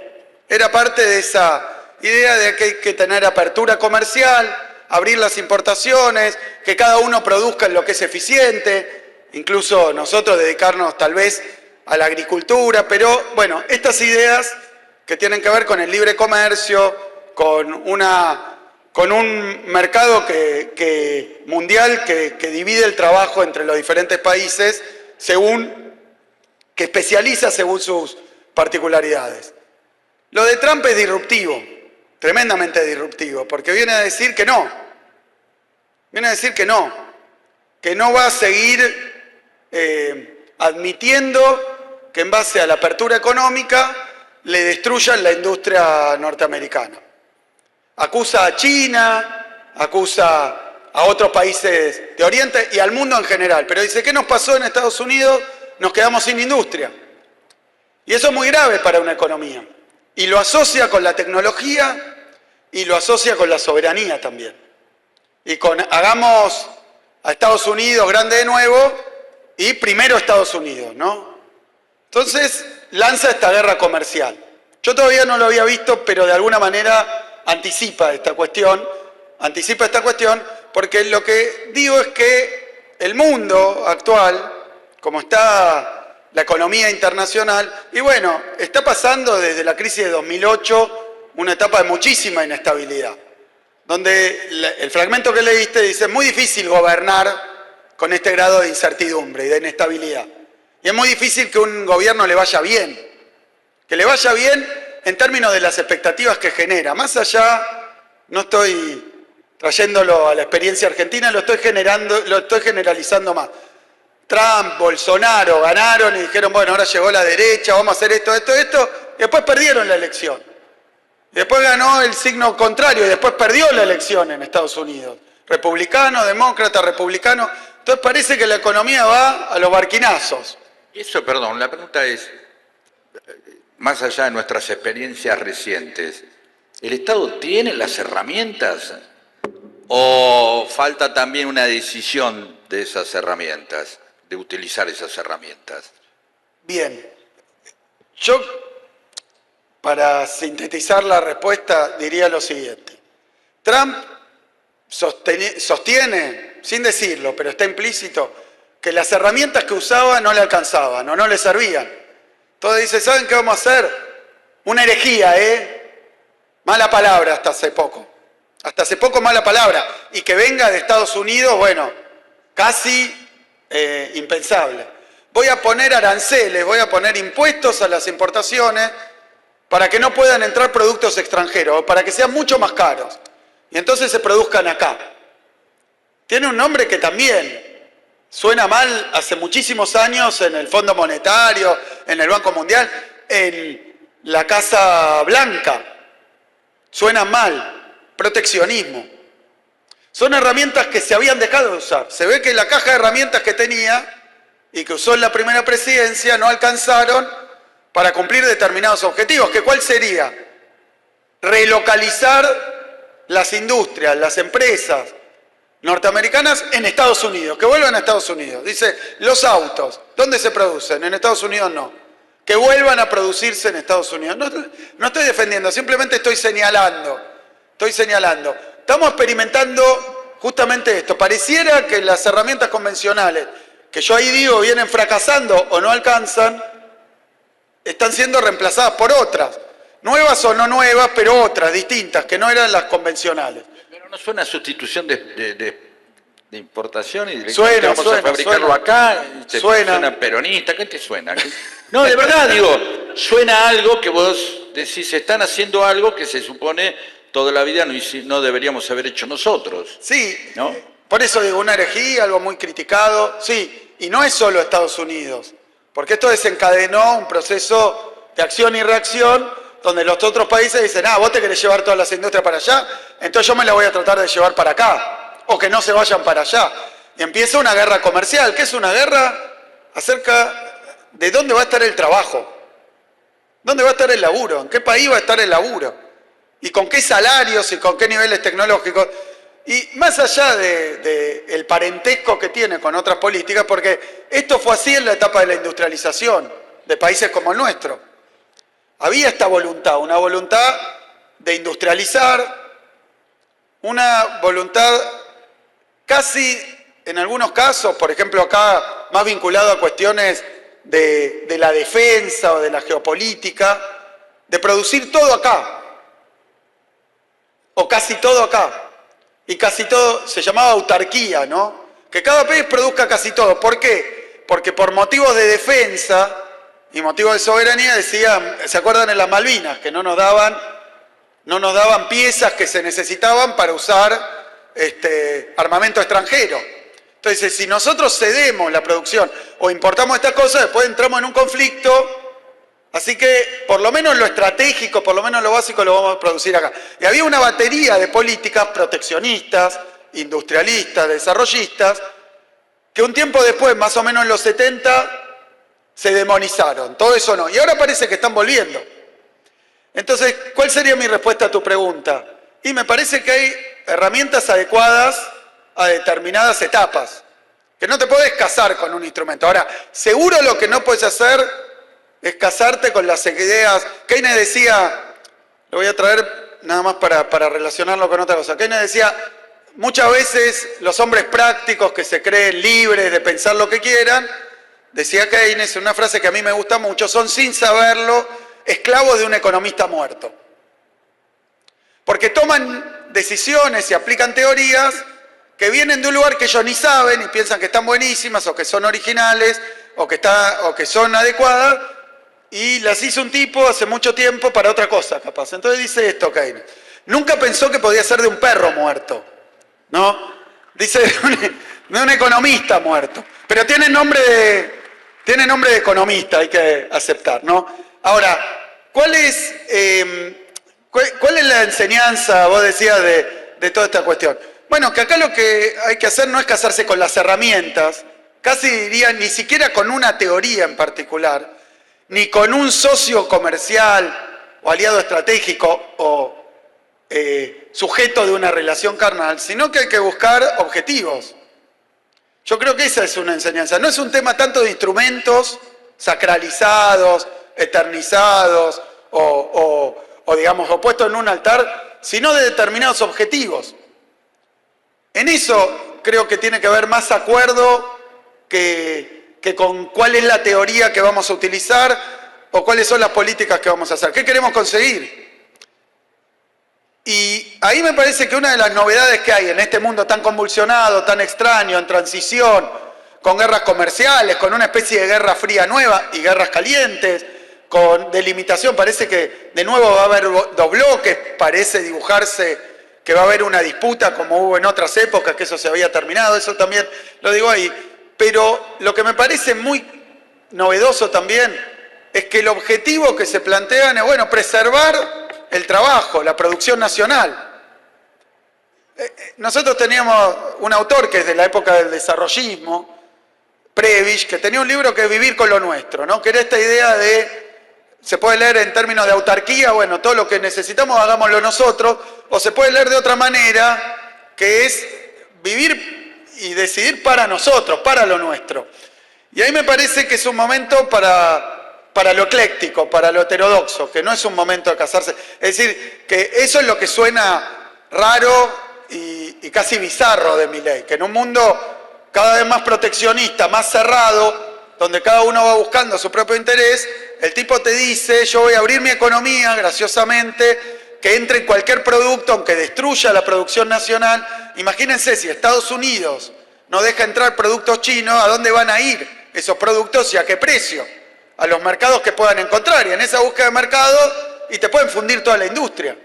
Era parte de esa idea de que hay que tener apertura comercial, abrir las importaciones, que cada uno produzca en lo que es eficiente, incluso nosotros dedicarnos tal vez a la agricultura, pero bueno, estas ideas que tienen que ver con el libre comercio, con un mercado mundial que divide el trabajo entre los diferentes países que especializa según sus particularidades. Lo de Trump es disruptivo, tremendamente disruptivo, porque viene a decir que no. Viene a decir que no va a seguir admitiendo que en base a la apertura económica le destruyan la industria norteamericana. Acusa a China, acusa a otros países de Oriente y al mundo en general. Pero dice, ¿qué nos pasó en Estados Unidos? Nos quedamos sin industria. Y eso es muy grave para una economía. Y lo asocia con la tecnología y lo asocia con la soberanía también. Y con hagamos a Estados Unidos grande de nuevo y primero Estados Unidos, ¿no? Entonces lanza esta guerra comercial. Yo todavía no lo había visto, pero de alguna manera anticipa esta cuestión, porque lo que digo es que el mundo actual, como está la economía internacional, y bueno, está pasando desde la crisis de 2008 una etapa de muchísima inestabilidad, donde el fragmento que leíste dice, es muy difícil gobernar con este grado de incertidumbre y de inestabilidad. Y es muy difícil que un gobierno le vaya bien, en términos de las expectativas que genera. Más allá, no estoy trayéndolo a la experiencia argentina, lo estoy generalizando más. Trump, Bolsonaro ganaron y dijeron, bueno, ahora llegó la derecha, vamos a hacer esto, y después perdieron la elección. Y después ganó el signo contrario, y después perdió la elección en Estados Unidos. Republicano, demócrata, republicano. Entonces parece que la economía va a los barquinazos.
Eso, perdón, la pregunta es, más allá de nuestras experiencias recientes, ¿el Estado tiene las herramientas o falta también una decisión de esas herramientas, de utilizar esas herramientas?
Bien, yo para sintetizar la respuesta diría lo siguiente. Trump sostiene, sin decirlo, pero está implícito, que las herramientas que usaba no le alcanzaban o no le servían. Entonces dice, ¿saben qué vamos a hacer? Una herejía, Mala palabra hasta hace poco. Hasta hace poco mala palabra. Y que venga de Estados Unidos, bueno, casi impensable. Voy a poner aranceles, voy a poner impuestos a las importaciones para que no puedan entrar productos extranjeros, para que sean mucho más caros. Y entonces se produzcan acá. Tiene un nombre que también suena mal hace muchísimos años en el Fondo Monetario, en el Banco Mundial, en la Casa Blanca. Suena mal, proteccionismo. Son herramientas que se habían dejado de usar. Se ve que la caja de herramientas que tenía y que usó en la primera presidencia no alcanzaron para cumplir determinados objetivos. ¿Que cuál sería? Relocalizar las industrias, las empresas, norteamericanas en Estados Unidos, que vuelvan a Estados Unidos. Dice, los autos, ¿dónde se producen? En Estados Unidos no. Que vuelvan a producirse en Estados Unidos. No estoy defendiendo, simplemente estoy señalando. Estamos experimentando justamente esto. Pareciera que las herramientas convencionales, que yo ahí digo vienen fracasando o no alcanzan, están siendo reemplazadas por otras. Nuevas o no nuevas, pero otras, distintas, que no eran las convencionales.
Pero no suena a sustitución de importación y
suena,
vamos a fabricarlo acá, suena peronista, ¿qué te suena? No, de verdad, digo, suena a algo que vos decís, están haciendo algo que se supone toda la vida no deberíamos haber hecho nosotros.
Sí,
¿no?
Por eso digo, una herejía, algo muy criticado, sí, y no es solo Estados Unidos, porque esto desencadenó un proceso de acción y reacción donde los otros países dicen, vos te querés llevar todas las industrias para allá, entonces yo me la voy a tratar de llevar para acá, o que no se vayan para allá. Y empieza una guerra comercial, que es una guerra acerca de dónde va a estar el trabajo, dónde va a estar el laburo, en qué país va a estar el laburo, y con qué salarios y con qué niveles tecnológicos. Y más allá del parentesco que tiene con otras políticas, porque esto fue así en la etapa de la industrialización de países como el nuestro. Había esta voluntad, una voluntad de industrializar, una voluntad casi, en algunos casos, por ejemplo acá, más vinculado a cuestiones de la defensa o de la geopolítica, de producir todo acá, o casi todo acá. Y casi todo se llamaba autarquía, ¿no? Que cada país produzca casi todo. ¿Por qué? Porque por motivos de defensa y motivos de soberanía decían, ¿se acuerdan en las Malvinas? Que no nos daban piezas que se necesitaban para usar armamento extranjero. Entonces, si nosotros cedemos la producción o importamos estas cosas, después entramos en un conflicto. Así que, por lo menos lo estratégico, por lo menos lo básico, lo vamos a producir acá. Y había una batería de políticas proteccionistas, industrialistas, desarrollistas, que un tiempo después, más o menos en los 70, se demonizaron. Todo eso no. Y ahora parece que están volviendo. Entonces, ¿cuál sería mi respuesta a tu pregunta? Y me parece que hay herramientas adecuadas a determinadas etapas. Que no te podés casar con un instrumento. Ahora, seguro lo que no puedes hacer es casarte con las ideas. Keynes decía, lo voy a traer nada más para relacionarlo con otra cosa. Keynes decía, muchas veces los hombres prácticos que se creen libres de pensar lo que quieran, decía Keynes, una frase que a mí me gusta mucho, son sin saberlo esclavos de un economista muerto. Porque toman decisiones y aplican teorías que vienen de un lugar que ellos ni saben y piensan que están buenísimas o que son originales o que son adecuadas, y las hizo un tipo hace mucho tiempo para otra cosa, capaz. Entonces dice esto, Keynes. Nunca pensó que podía ser de un perro muerto, ¿no? Dice de un economista muerto. Pero tiene nombre de economista, hay que aceptar, ¿no? Ahora, ¿cuál es la enseñanza, vos decías, de toda esta cuestión? Bueno, que acá lo que hay que hacer no es casarse con las herramientas, casi diría ni siquiera con una teoría en particular, ni con un socio comercial o aliado estratégico o sujeto de una relación carnal, sino que hay que buscar objetivos. Yo creo que esa es una enseñanza. No es un tema tanto de instrumentos sacralizados, eternizados o digamos, o puestos en un altar, sino de determinados objetivos. En eso creo que tiene que haber más acuerdo que con cuál es la teoría que vamos a utilizar o cuáles son las políticas que vamos a hacer. ¿Qué queremos conseguir? Y ahí me parece que una de las novedades que hay en este mundo tan convulsionado, tan extraño, en transición, con guerras comerciales, con una especie de guerra fría nueva y guerras calientes, con delimitación, parece que de nuevo va a haber dos bloques, parece dibujarse que va a haber una disputa como hubo en otras épocas, que eso se había terminado, eso también lo digo ahí. Pero lo que me parece muy novedoso también es que el objetivo que se plantean es, bueno, preservar el trabajo, la producción nacional. Nosotros teníamos un autor que es de la época del desarrollismo, Prebisch, que tenía un libro que es Vivir con lo nuestro, ¿no? Que era esta idea de, se puede leer en términos de autarquía, bueno, todo lo que necesitamos hagámoslo nosotros, o se puede leer de otra manera, que es vivir y decidir para nosotros, para lo nuestro. Y ahí me parece que es un momento para lo ecléctico, para lo heterodoxo, que no es un momento de casarse. Es decir, que eso es lo que suena raro y casi bizarro de Milei, que en un mundo cada vez más proteccionista, más cerrado, donde cada uno va buscando su propio interés, el tipo te dice, yo voy a abrir mi economía, graciosamente, que entre en cualquier producto, aunque destruya la producción nacional. Imagínense, si Estados Unidos no deja entrar productos chinos, ¿a dónde van a ir esos productos y a qué precio? A los mercados que puedan encontrar, y en esa búsqueda de mercado, y te pueden fundir toda la industria.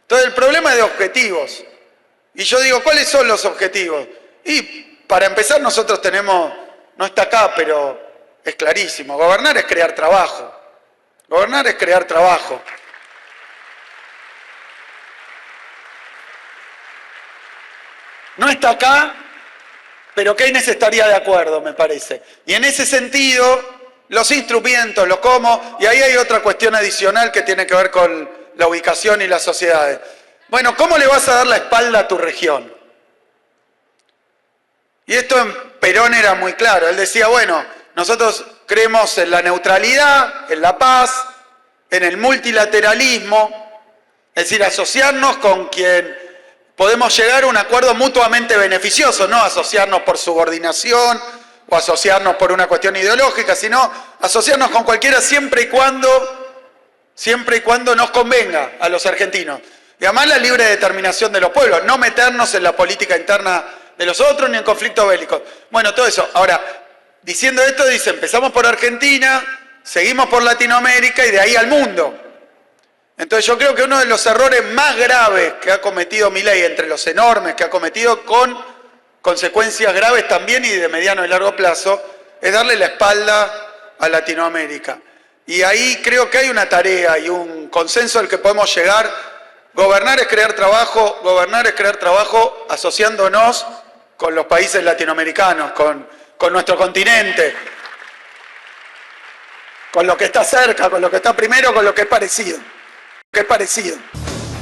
Entonces el problema es de objetivos. Y yo digo, ¿cuáles son los objetivos? Y para empezar nosotros tenemos, no está acá, pero es clarísimo, gobernar es crear trabajo. Gobernar es crear trabajo. No está acá, pero Keynes estaría de acuerdo, me parece. Y en ese sentido, los instrumentos, lo cómo, y ahí hay otra cuestión adicional que tiene que ver con la ubicación y las sociedades. Bueno, ¿cómo le vas a dar la espalda a tu región? Y esto en Perón era muy claro. Él decía, bueno, nosotros creemos en la neutralidad, en la paz, en el multilateralismo, es decir, asociarnos con quien podemos llegar a un acuerdo mutuamente beneficioso, no asociarnos por subordinación o asociarnos por una cuestión ideológica, sino asociarnos con cualquiera siempre y cuando nos convenga a los argentinos. Y además la libre determinación de los pueblos, no meternos en la política interna de los otros ni en conflictos bélicos. Bueno, todo eso. Ahora, diciendo esto, dice, empezamos por Argentina, seguimos por Latinoamérica y de ahí al mundo. Entonces yo creo que uno de los errores más graves que ha cometido Milei, entre los enormes que ha cometido, con consecuencias graves también y de mediano y largo plazo, es darle la espalda a Latinoamérica. Y ahí creo que hay una tarea y un consenso al que podemos llegar. Gobernar es crear trabajo asociándonos con los países latinoamericanos, con nuestro continente, con lo que está cerca, con lo que está primero, con lo que es parecido.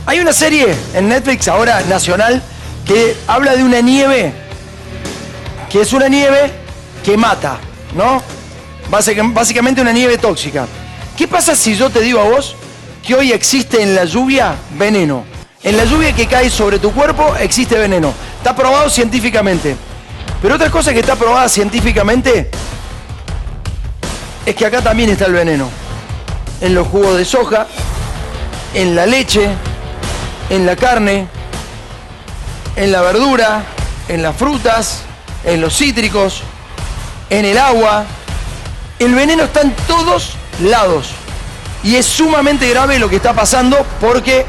Hay una serie en Netflix ahora nacional que habla de una nieve, que es una nieve que mata, ¿no? Básicamente una nieve tóxica. ¿Qué pasa si yo te digo a vos que hoy existe en la lluvia veneno? En la lluvia que cae sobre tu cuerpo existe veneno. Está probado científicamente. Pero otra cosa que está probada científicamente es que acá también está el veneno. En los jugos de soja, en la leche, en la carne, en la verdura, en las frutas, en los cítricos, en el agua. El veneno está en todos lados. Y es sumamente grave lo que está pasando, porque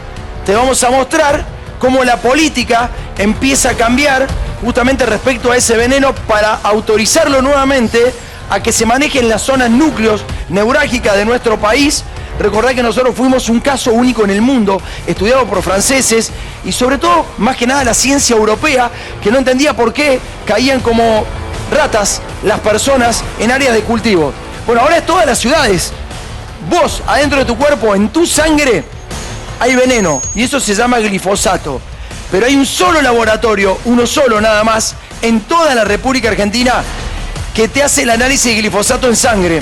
te vamos a mostrar cómo la política empieza a cambiar justamente respecto a ese veneno para autorizarlo nuevamente a que se maneje en las zonas núcleos neurálgicas de nuestro país. Recordad que nosotros fuimos un caso único en el mundo, estudiado por franceses y sobre todo, más que nada, la ciencia europea, que no entendía por qué caían como ratas las personas en áreas de cultivo. Bueno, ahora es todas las ciudades. Vos, adentro de tu cuerpo, en tu sangre, hay veneno y eso se llama glifosato. Pero hay un solo laboratorio, uno solo nada más, en toda la República Argentina, que te hace el análisis de glifosato en sangre.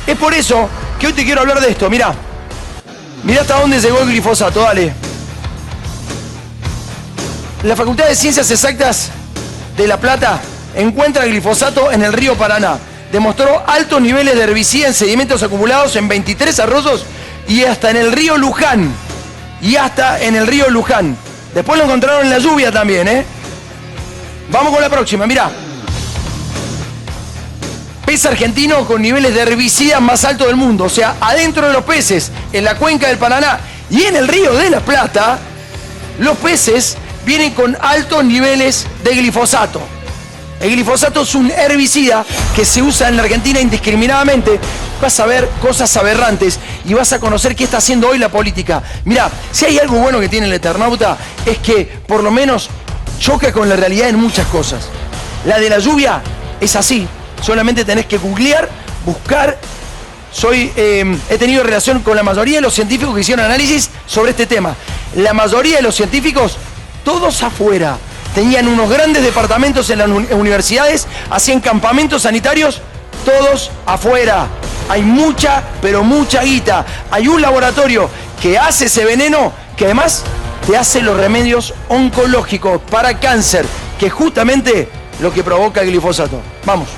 Es por eso que hoy te quiero hablar de esto. Mirá hasta dónde llegó el glifosato, dale. La Facultad de Ciencias Exactas de La Plata encuentra el glifosato en el río Paraná. Demostró altos niveles de herbicida en sedimentos acumulados en 23 arroyos y hasta en el río Luján. Después lo encontraron en la lluvia también, ¿eh? Vamos con la próxima, mirá. Pez argentino con niveles de herbicida más altos del mundo. O sea, adentro de los peces, en la cuenca del Paraná y en el río de la Plata, los peces vienen con altos niveles de glifosato. El glifosato es un herbicida que se usa en la Argentina indiscriminadamente. Vas a ver cosas aberrantes y vas a conocer qué está haciendo hoy la política. Mirá, si hay algo bueno que tiene el Eternauta es que por lo menos choca con la realidad en muchas cosas. La de la lluvia es así. Solamente tenés que googlear, buscar. He tenido relación con la mayoría de los científicos que hicieron análisis sobre este tema. La mayoría de los científicos, todos afuera. tenían unos grandes departamentos en las universidades, hacían campamentos sanitarios, todos afuera. Hay mucha, pero mucha guita. Hay un laboratorio que hace ese veneno que además te hace los remedios oncológicos para cáncer, que es justamente lo que provoca el glifosato. Vamos.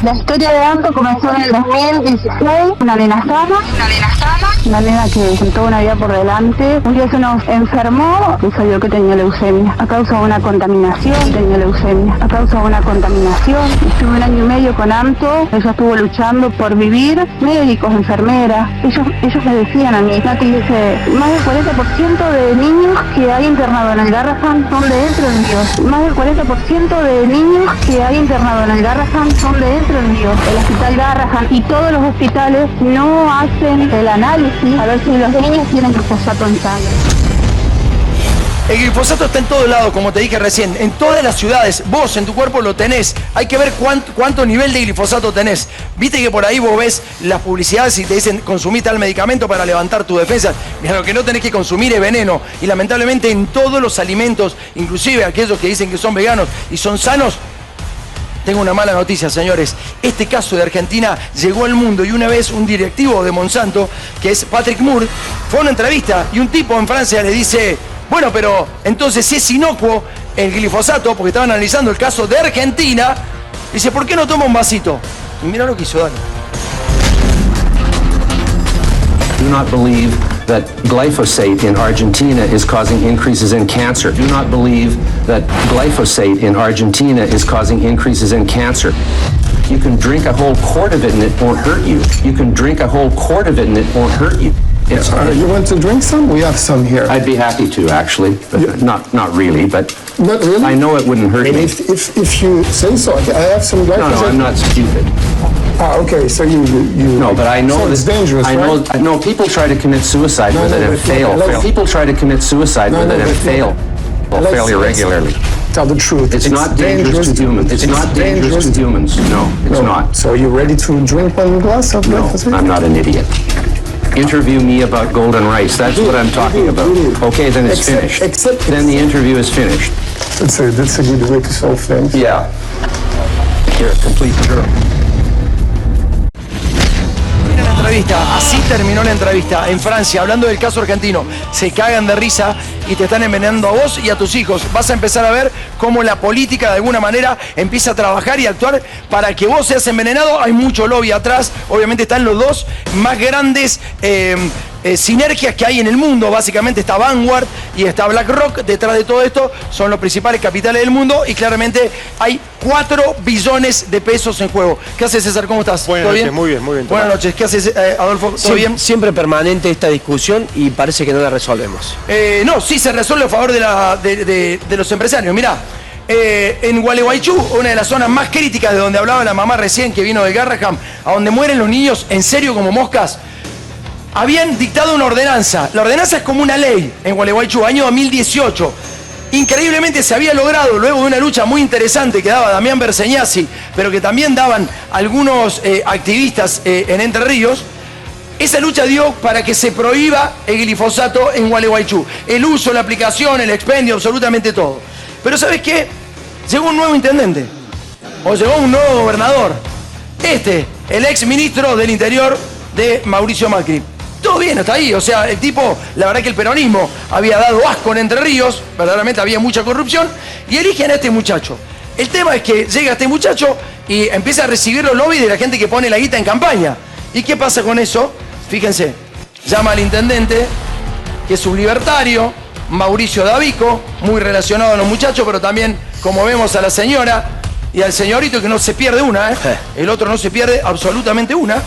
La historia de Anto comenzó en el 2016, una nena sana, una nena que con toda una vida por delante. Un día se nos enfermó y salió que tenía leucemia, a causa de una contaminación, Estuve 1 año y medio con Anto, ella estuvo luchando por vivir, médicos, enfermeras, ellos me decían a mí, Nati dice, más del 40% de niños que hay internados en el Garrahan son de Entre Ríos, más del 40% de niños que hay internados en el Garrahan son de Entre Ríos, el hospital Garrahan y todos los hospitales no hacen el análisis a ver si los niños tienen glifosato en sangre.
El glifosato está en todos lados, como te dije recién, en todas las ciudades. Vos en tu cuerpo lo tenés. Hay que ver cuánto nivel de glifosato tenés. Viste que por ahí vos ves las publicidades y te dicen consumí tal medicamento para levantar tu defensa. Mira, lo que no tenés que consumir es veneno. Y lamentablemente en todos los alimentos, inclusive aquellos que dicen que son veganos y son sanos, tengo una mala noticia, señores. Este caso de Argentina llegó al mundo y una vez un directivo de Monsanto, que es Patrick Moore, fue a una entrevista y un tipo en Francia le dice, bueno, pero entonces si es inocuo el glifosato, porque estaban analizando el caso de Argentina, dice, ¿por qué no toma un vasito? Y mira lo que hizo, dale.
Do not believe that glyphosate in Argentina is causing increases in cancer. Do not believe that glyphosate in Argentina is causing increases in cancer. You can drink a whole quart of it and it won't hurt you. You can drink a whole quart of it and it won't hurt you.
You want to drink some? We have some here.
I'd be happy to, actually, but not really, but
not really?
I know it wouldn't hurt me.
If you say so, I have some glyphosate.
No, I'm not stupid.
Okay, so you
No, but I know
so it's dangerous,
I know people try to commit suicide with it and fail. People try to commit suicide with it and fail. Well, fail irregularly.
Tell the truth.
It's not dangerous to humans. It's not dangerous to humans. No, it's not.
So you ready to drink one glass of glyphosate?
No, I'm not an idiot. Interview me about golden rice. That's what I'm talking about. Okay, then it's finished. Then the interview is finished.
That's a good way to solve things.
Yeah. You're a complete jerk.
Así terminó la entrevista en Francia, hablando del caso argentino. Se cagan de risa y te están envenenando a vos y a tus hijos. Vas a empezar a ver cómo la política de alguna manera empieza a trabajar y a actuar para que vos seas envenenado. Hay mucho lobby atrás. Obviamente están los dos más grandes sinergias que hay en el mundo. Básicamente está Vanguard y está BlackRock detrás de todo esto. Son los principales capitales del mundo y claramente hay 4 billones de pesos en juego. ¿Qué haces, César? ¿Cómo estás?
Buenas
¿Todo
noches,
bien?
muy bien, muy bien.
Buenas noches. ¿Qué haces, Adolfo? ¿Todo bien?
Siempre permanente esta discusión y parece que no la resolvemos.
No, sí se resuelve a favor de los empresarios. Mirá, en Gualeguaychú, una de las zonas más críticas de donde hablaba la mamá recién que vino de Garrahan, a donde mueren los niños en serio como moscas, habían dictado una ordenanza. La ordenanza es como una ley en Gualeguaychú, año 2018. Increíblemente se había logrado, luego de una lucha muy interesante que daba Damián Berseñasi, pero que también daban algunos activistas en Entre Ríos, esa lucha dio para que se prohíba el glifosato en Gualeguaychú. El uso, la aplicación, el expendio, absolutamente todo. Pero ¿sabes qué? Llegó un nuevo intendente, o llegó un nuevo gobernador. El ex ministro del Interior de Mauricio Macri. Todo bien, hasta ahí. O sea, el tipo, la verdad que el peronismo había dado asco en Entre Ríos, verdaderamente había mucha corrupción, y eligen a este muchacho. El tema es que llega este muchacho y empieza a recibir los lobbies de la gente que pone la guita en campaña. ¿Y qué pasa con eso? Fíjense, llama al intendente, que es un libertario, Mauricio Davico, muy relacionado a los muchachos, pero también, como vemos, a la señora y al señorito, que no se pierde una, el otro no se pierde absolutamente una.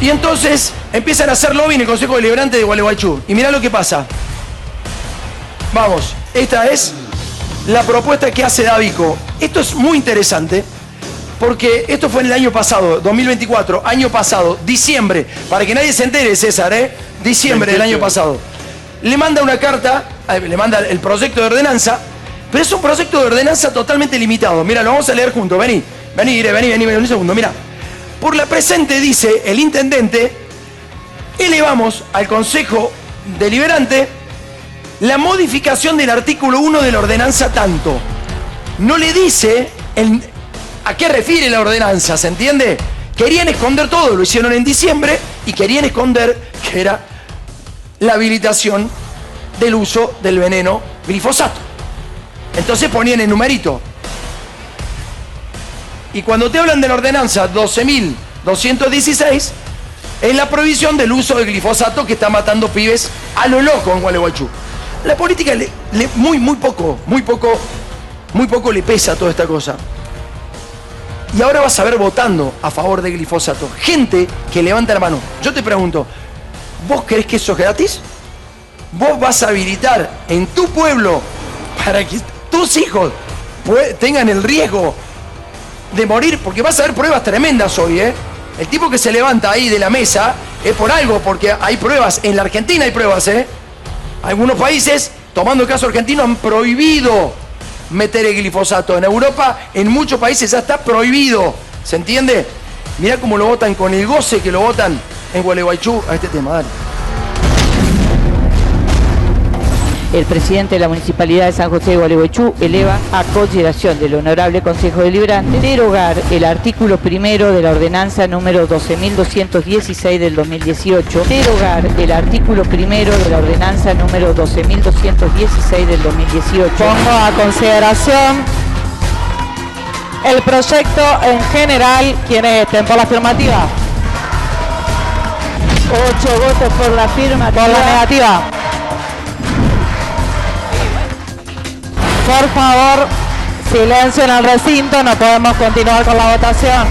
Y entonces empiezan a hacer lobby en el Consejo Deliberante de Gualeguaychú. Y mirá lo que pasa. Vamos, esta es la propuesta que hace Davico. Esto es muy interesante, porque esto fue en el año pasado, 2024, año pasado, diciembre, para que nadie se entere, César, diciembre del año pasado. Le manda una carta, le manda el proyecto de ordenanza, pero es un proyecto de ordenanza totalmente limitado. Mira, lo vamos a leer juntos, vení un segundo, mira. Por la presente, dice el intendente, elevamos al Consejo Deliberante la modificación del artículo 1 de la ordenanza tanto. No le dice a qué refiere la ordenanza, ¿se entiende? Querían esconder todo, lo hicieron en diciembre y querían esconder que era la habilitación del uso del veneno glifosato. Entonces ponían el numerito. Y cuando te hablan de la ordenanza 12.216, es la prohibición del uso del glifosato que está matando pibes a lo loco en Gualeguaychú. La política muy poco le pesa toda esta cosa. Y ahora vas a ver votando a favor del glifosato gente que levanta la mano. Yo te pregunto, ¿vos crees que eso es gratis? ¿Vos vas a habilitar en tu pueblo para que tus hijos tengan el riesgo de morir? Porque vas a ver pruebas tremendas hoy, ¿eh? El tipo que se levanta ahí de la mesa es por algo, porque hay pruebas. En la Argentina hay pruebas, ¿eh? Algunos países, tomando el caso argentino, han prohibido meter el glifosato. En Europa, en muchos países ya está prohibido. ¿Se entiende? Mirá cómo lo votan, con el goce que lo votan en Gualeguaychú a este tema. Dale.
El presidente de la Municipalidad de San José de Gualeguaychú eleva a consideración del Honorable Consejo Deliberante derogar el artículo primero de la ordenanza número 12.216 del 2018, derogar el artículo primero de la ordenanza número 12.216 del 2018.
Pongo a consideración el proyecto en general. ¿Quiénes estén por la afirmativa?
8 votos por la afirmativa.
Por la negativa. Por favor, silencio en el recinto, no podemos continuar con la votación.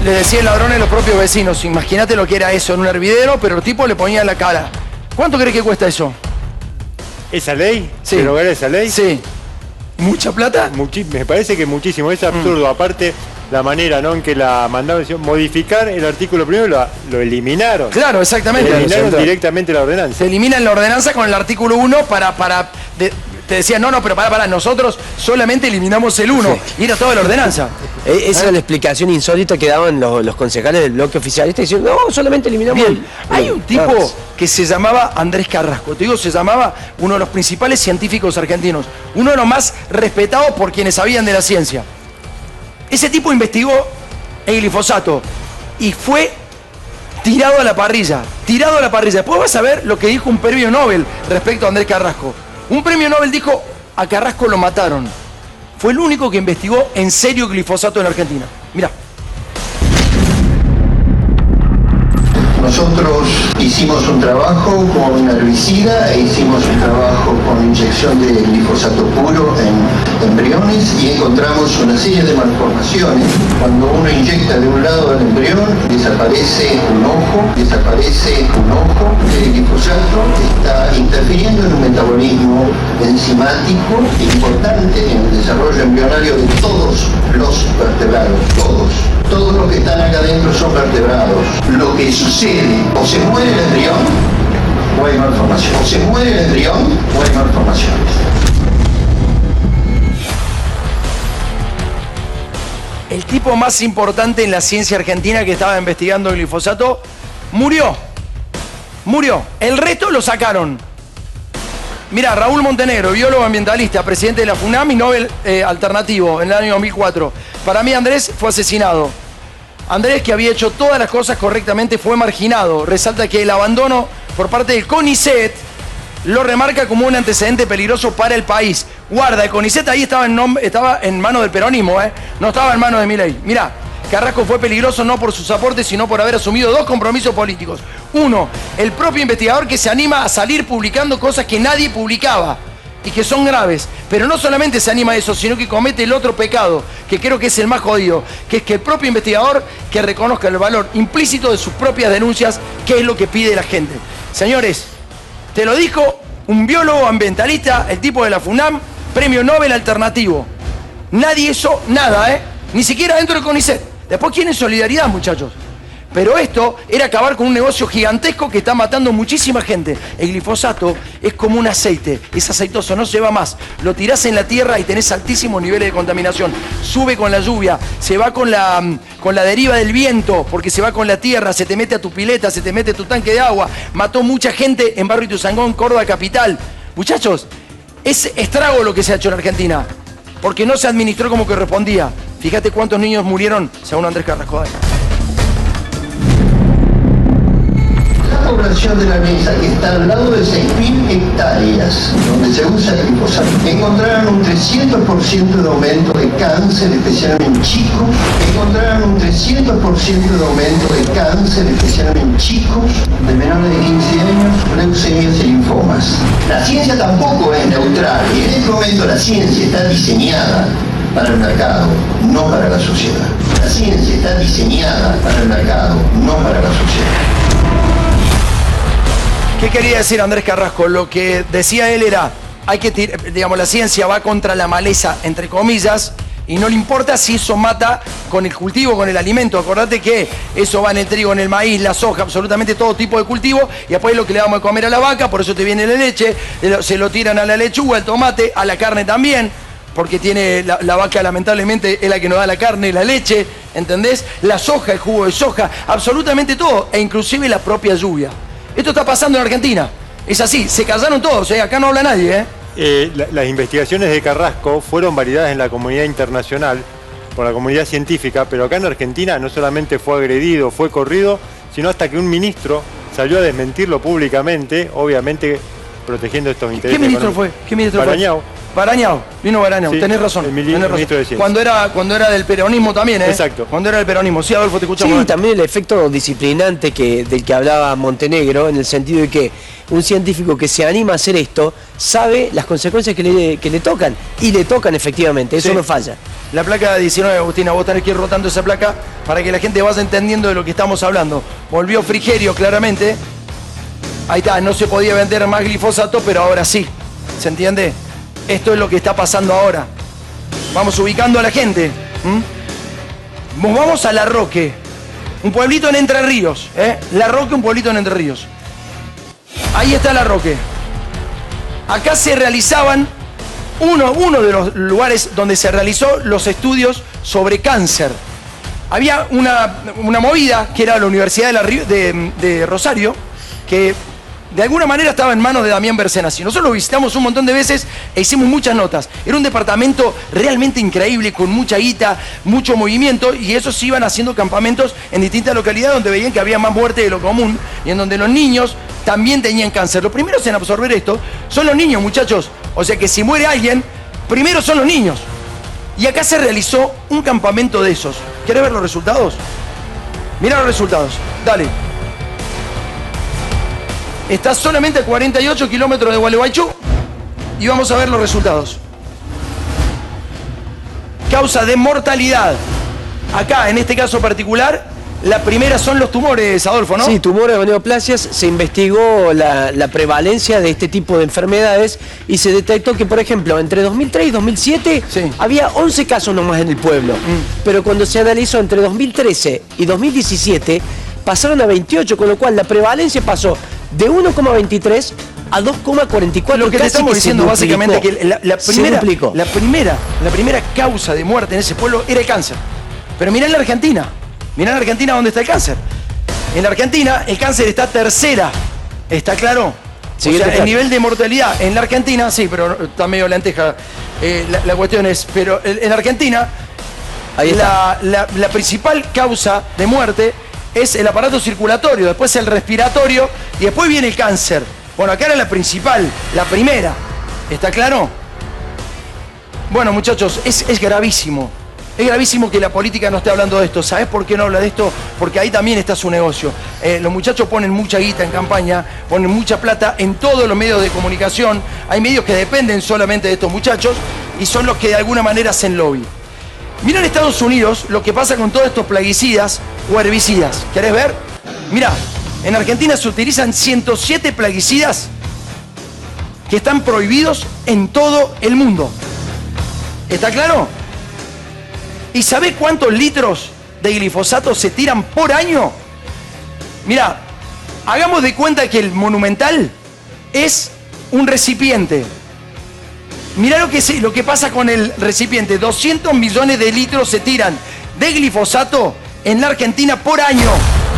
Le decía el ladrón a los propios vecinos, imagínate lo que era eso en un hervidero, pero el tipo le ponía en la cara. ¿Cuánto crees que cuesta eso?
¿Esa ley?
Sí.
¿Derogar esa ley?
Sí. ¿Mucha plata?
Me parece que muchísimo, es absurdo. Aparte, la manera, ¿no?, en que la mandaron, modificar el artículo primero, lo eliminaron.
Claro, exactamente.
Eliminaron directamente la ordenanza.
Se eliminan la ordenanza con el artículo 1 te decían, no, pero para, nosotros solamente eliminamos el 1. Y era toda la ordenanza.
Esa era la explicación insólita que daban los concejales del bloque oficialista diciendo, no, solamente eliminamos
Bien, hay un tipo que se llamaba Andrés Carrasco. Te digo, se llamaba uno de los principales científicos argentinos. Uno de los más respetados por quienes sabían de la ciencia. Ese tipo investigó el glifosato y fue tirado a la parrilla. Después vas a ver lo que dijo un premio Nobel respecto a Andrés Carrasco. Un premio Nobel dijo, a Carrasco lo mataron. Fue el único que investigó en serio glifosato en la Argentina. Mirá.
Nosotros hicimos un trabajo con herbicida e hicimos un trabajo con inyección de glifosato puro en embriones y encontramos una serie de malformaciones. Cuando uno inyecta de un lado del embrión, desaparece un ojo. El glifosato está interfiriendo en un metabolismo enzimático importante en el desarrollo embrionario de todos los vertebrados, todos los que están acá adentro son vertebrados. Lo que sucede, o se muere el embrión, o hay malformaciones.
El tipo más importante en la ciencia argentina que estaba investigando el glifosato murió. El resto lo sacaron. Mirá, Raúl Montenegro, biólogo ambientalista, presidente de la FUNAM y Nobel alternativo en el año 2004. Para mí Andrés fue asesinado. Andrés, que había hecho todas las cosas correctamente, fue marginado. Resalta que el abandono por parte del CONICET lo remarca como un antecedente peligroso para el país. Guarda, el CONICET ahí estaba en manos del peronismo, no estaba en manos de Milei. Mirá, Carrasco fue peligroso no por sus aportes, sino por haber asumido 2 compromisos políticos. Uno, el propio investigador que se anima a salir publicando cosas que nadie publicaba y que son graves. Pero no solamente se anima a eso, sino que comete el otro pecado, que creo que es el más jodido, que es que el propio investigador que reconozca el valor implícito de sus propias denuncias, que es lo que pide la gente. Señores, te lo dijo un biólogo ambientalista, el tipo de la FUNAM, premio Nobel alternativo. Nadie hizo nada, ni siquiera dentro del CONICET. Después quieren solidaridad, muchachos. Pero esto era acabar con un negocio gigantesco que está matando muchísima gente. El glifosato es como un aceite, es aceitoso, no se va más. Lo tirás en la tierra y tenés altísimos niveles de contaminación. Sube con la lluvia, se va con la deriva del viento, porque se va con la tierra, se te mete a tu pileta, se te mete a tu tanque de agua. Mató mucha gente en Barrio Ituzaingó, Córdoba capital. Muchachos, es estrago lo que se ha hecho en Argentina, porque no se administró como correspondía. Fíjate cuántos niños murieron, según Andrés Carrasco.
La población de la mesa, que está al lado de 6.000 hectáreas donde se usa el glifosato, encontraron un 300% de aumento de cáncer, especialmente en chicos. Encontraron un 300% de aumento de cáncer, especialmente en chicos de menores de 15 años, leucemias y linfomas. La ciencia tampoco es neutral y en este momento la ciencia está diseñada para el mercado, no para la sociedad. La ciencia está diseñada para el mercado, no para la sociedad.
¿Qué quería decir Andrés Carrasco? Lo que decía él era, la ciencia va contra la maleza, entre comillas, y no le importa si eso mata con el cultivo, con el alimento. Acordate que eso va en el trigo, en el maíz, la soja, absolutamente todo tipo de cultivo, y después es lo que le vamos a comer a la vaca, por eso te viene la leche, se lo tiran a la lechuga, al tomate, a la carne también, porque tiene la vaca, lamentablemente, es la que nos da la carne, la leche, ¿entendés? La soja, el jugo de soja, absolutamente todo, e inclusive la propia lluvia. Esto está pasando en Argentina. Es así, se callaron todos, acá no habla nadie.
Las investigaciones de Carrasco fueron validadas en la comunidad internacional, por la comunidad científica, pero acá en Argentina no solamente fue agredido, fue corrido, sino hasta que un ministro salió a desmentirlo públicamente, obviamente protegiendo estos intereses.
¿Qué ministro fue? ¿Qué ministro
Barañao.
Barañao, vino Barañao, sí, tenés razón.
Ministro de Ciencia.
Cuando era del peronismo también,
Exacto.
Cuando era del peronismo. Sí, Adolfo, te escuchamos.
Sí, también el efecto disciplinante del que hablaba Montenegro, en el sentido de que un científico que se anima a hacer esto sabe las consecuencias que le tocan, y le tocan efectivamente, eso no falla.
La placa 19, Agustina, vos tenés que ir rotando esa placa para que la gente vaya entendiendo de lo que estamos hablando. Volvió Frigerio, claramente. Ahí está, no se podía vender más glifosato, pero ahora sí. ¿Se entiende? Esto es lo que está pasando ahora. Vamos ubicando a la gente. Vamos a La Roque, un pueblito en Entre Ríos. La Roque, un pueblito en Entre Ríos. Ahí está La Roque. Acá se realizaban uno de los lugares donde se realizó los estudios sobre cáncer. Había una movida que era la Universidad de Rosario, que de alguna manera estaba en manos de Damián Bersenasi. Nosotros lo visitamos un montón de veces e hicimos muchas notas. Era un departamento realmente increíble, con mucha guita, mucho movimiento, y esos iban haciendo campamentos en distintas localidades donde veían que había más muerte de lo común y en donde los niños también tenían cáncer. Los primeros en absorber esto son los niños, muchachos. O sea que si muere alguien, primero son los niños. Y acá se realizó un campamento de esos. ¿Querés ver los resultados? Mirá los resultados. Dale. Está solamente a 48 kilómetros de Gualeguaychú y vamos a ver los resultados. Causa de mortalidad. Acá, en este caso particular, la primera son los tumores, Adolfo, ¿no?
Sí, tumores o neoplasias. Se investigó la prevalencia de este tipo de enfermedades y se detectó que, por ejemplo, entre 2003 y 2007 había 11 casos nomás en el pueblo. Pero cuando se analizó entre 2013 y 2017, pasaron a 28, con lo cual la prevalencia pasó de 1,23 a 2,44.
Lo que te estamos diciendo básicamente que la primera causa de muerte en ese pueblo era el cáncer. Pero mirá en la Argentina. Mirá en Argentina dónde está el cáncer. En la Argentina el cáncer está tercera. ¿Está claro? Sí, o sea, el nivel de mortalidad en la Argentina, sí, pero está medio lenteja. La cuestión es, pero en Argentina la principal causa de muerte es el aparato circulatorio, después el respiratorio y después viene el cáncer. Bueno, acá era la principal, la primera. ¿Está claro? Bueno, muchachos, es gravísimo. Es gravísimo que la política no esté hablando de esto. ¿Sabés por qué no habla de esto? Porque ahí también está su negocio. Los muchachos ponen mucha guita en campaña, ponen mucha plata en todos los medios de comunicación. Hay medios que dependen solamente de estos muchachos y son los que de alguna manera hacen lobby. Mirá en Estados Unidos lo que pasa con todos estos plaguicidas o herbicidas. ¿Querés ver? Mirá, en Argentina se utilizan 107 plaguicidas que están prohibidos en todo el mundo. ¿Está claro? ¿Y sabés cuántos litros de glifosato se tiran por año? Mirá, hagamos de cuenta que el Monumental es un recipiente. Mirá lo que pasa con el recipiente. 200 millones de litros se tiran de glifosato en la Argentina por año.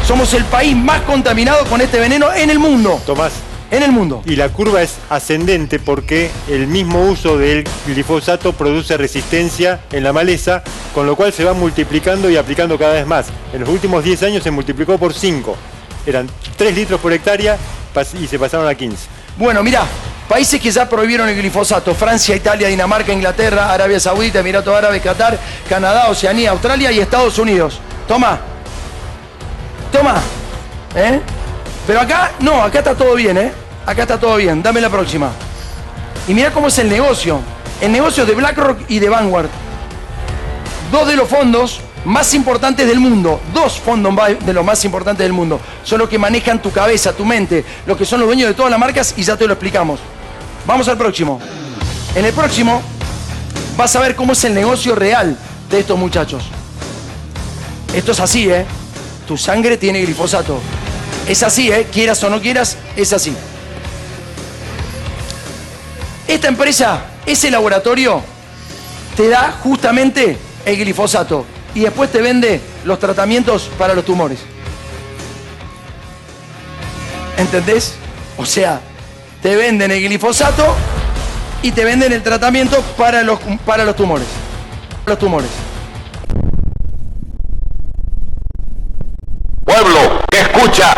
Somos el país más contaminado con este veneno en el mundo.
Tomás.
En el mundo.
Y la curva es ascendente porque el mismo uso del glifosato produce resistencia en la maleza, con lo cual se va multiplicando y aplicando cada vez más. En los últimos 10 años se multiplicó por 5. Eran 3 litros por hectárea y se pasaron a 15.
Bueno, mirá, países que ya prohibieron el glifosato: Francia, Italia, Dinamarca, Inglaterra, Arabia Saudita, Emiratos Árabes, Qatar, Canadá, Oceanía, Australia y Estados Unidos. Toma. Pero acá, no, acá está todo bien, Acá está todo bien, dame la próxima. Y mirá cómo es el negocio. El negocio de BlackRock y de Vanguard. Dos de los fondos más importantes del mundo. Dos fondos de los más importantes del mundo. Son los que manejan tu cabeza, tu mente. Los que son los dueños de todas las marcas y ya te lo explicamos. Vamos al próximo. En el próximo vas a ver cómo es el negocio real de estos muchachos. Esto es así, Tu sangre tiene glifosato. Es así, quieras o no quieras, es así. Esta empresa, ese laboratorio, te da justamente el glifosato y después te vende los tratamientos para los tumores. ¿Entendés? O sea, te venden el glifosato y te venden el tratamiento para los tumores. Los tumores.
Pueblo que escucha,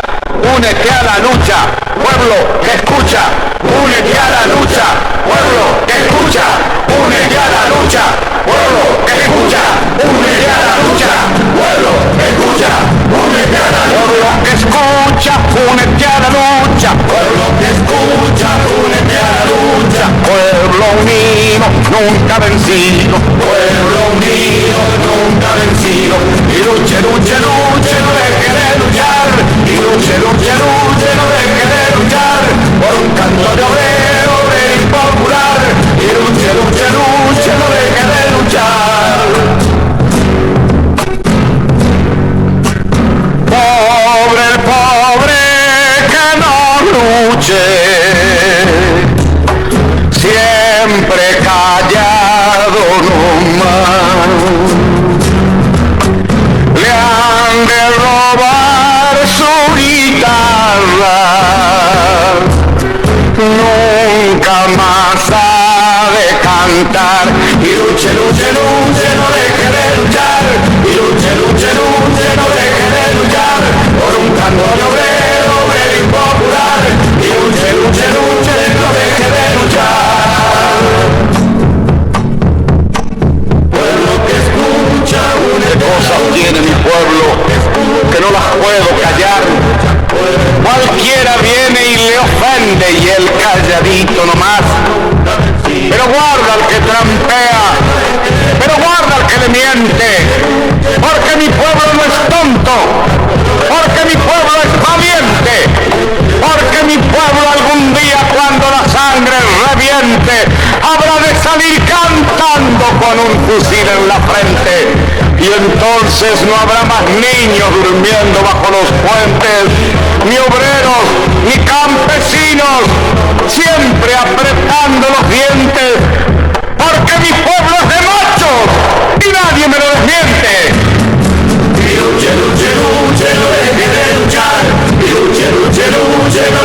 únete a la lucha. Pueblo que escucha, únete a la lucha. Pueblo que escucha, únete a la lucha. Pueblo que escucha, únete a la lucha. Pueblo que escucha, únete a la lucha. Pueblo que escucha, únete a la lucha. Pueblo que escucha, únete a la lucha. Pueblo unido, nunca vencido. Pueblo unido, nunca vencido. Y luche, luche, luche, no deje de luchar. Y luche, luche, luche, no deje de luchar. Por un canto de obrero, obrero y popular. Y luche, luche, luche, no deje de luchar. Pobre el pobre que no luche, siempre callado nomás. Le han de robar su guitarra, nunca más ha de cantar. Y luche, luche, luche, no deje de luchar. Y luche, luche, luche, no deje de luchar. Por un canto de obrero, obrero y popular. Y luche, luche, luche, no deje de luchar. Pueblo que escucha, une cosas tiene mi pueblo que no las puedo callar. Cualquiera viene y le ofende y el calladito nomás. Pero guarda al que trampea, pero guarda al que le miente, porque mi pueblo no es tonto, porque mi pueblo es valiente, porque mi pueblo algún día cuando la sangre reviente habrá de salir cantando con un fusil en la frente. Y entonces no habrá más niños durmiendo bajo los puentes, ni obreros, ni campesinos, siempre apretando los dientes, porque mi pueblo es de machos y nadie me lo desmiente. Y luche, luche, luche, no deje de luchar. Y luche, luche, luche, no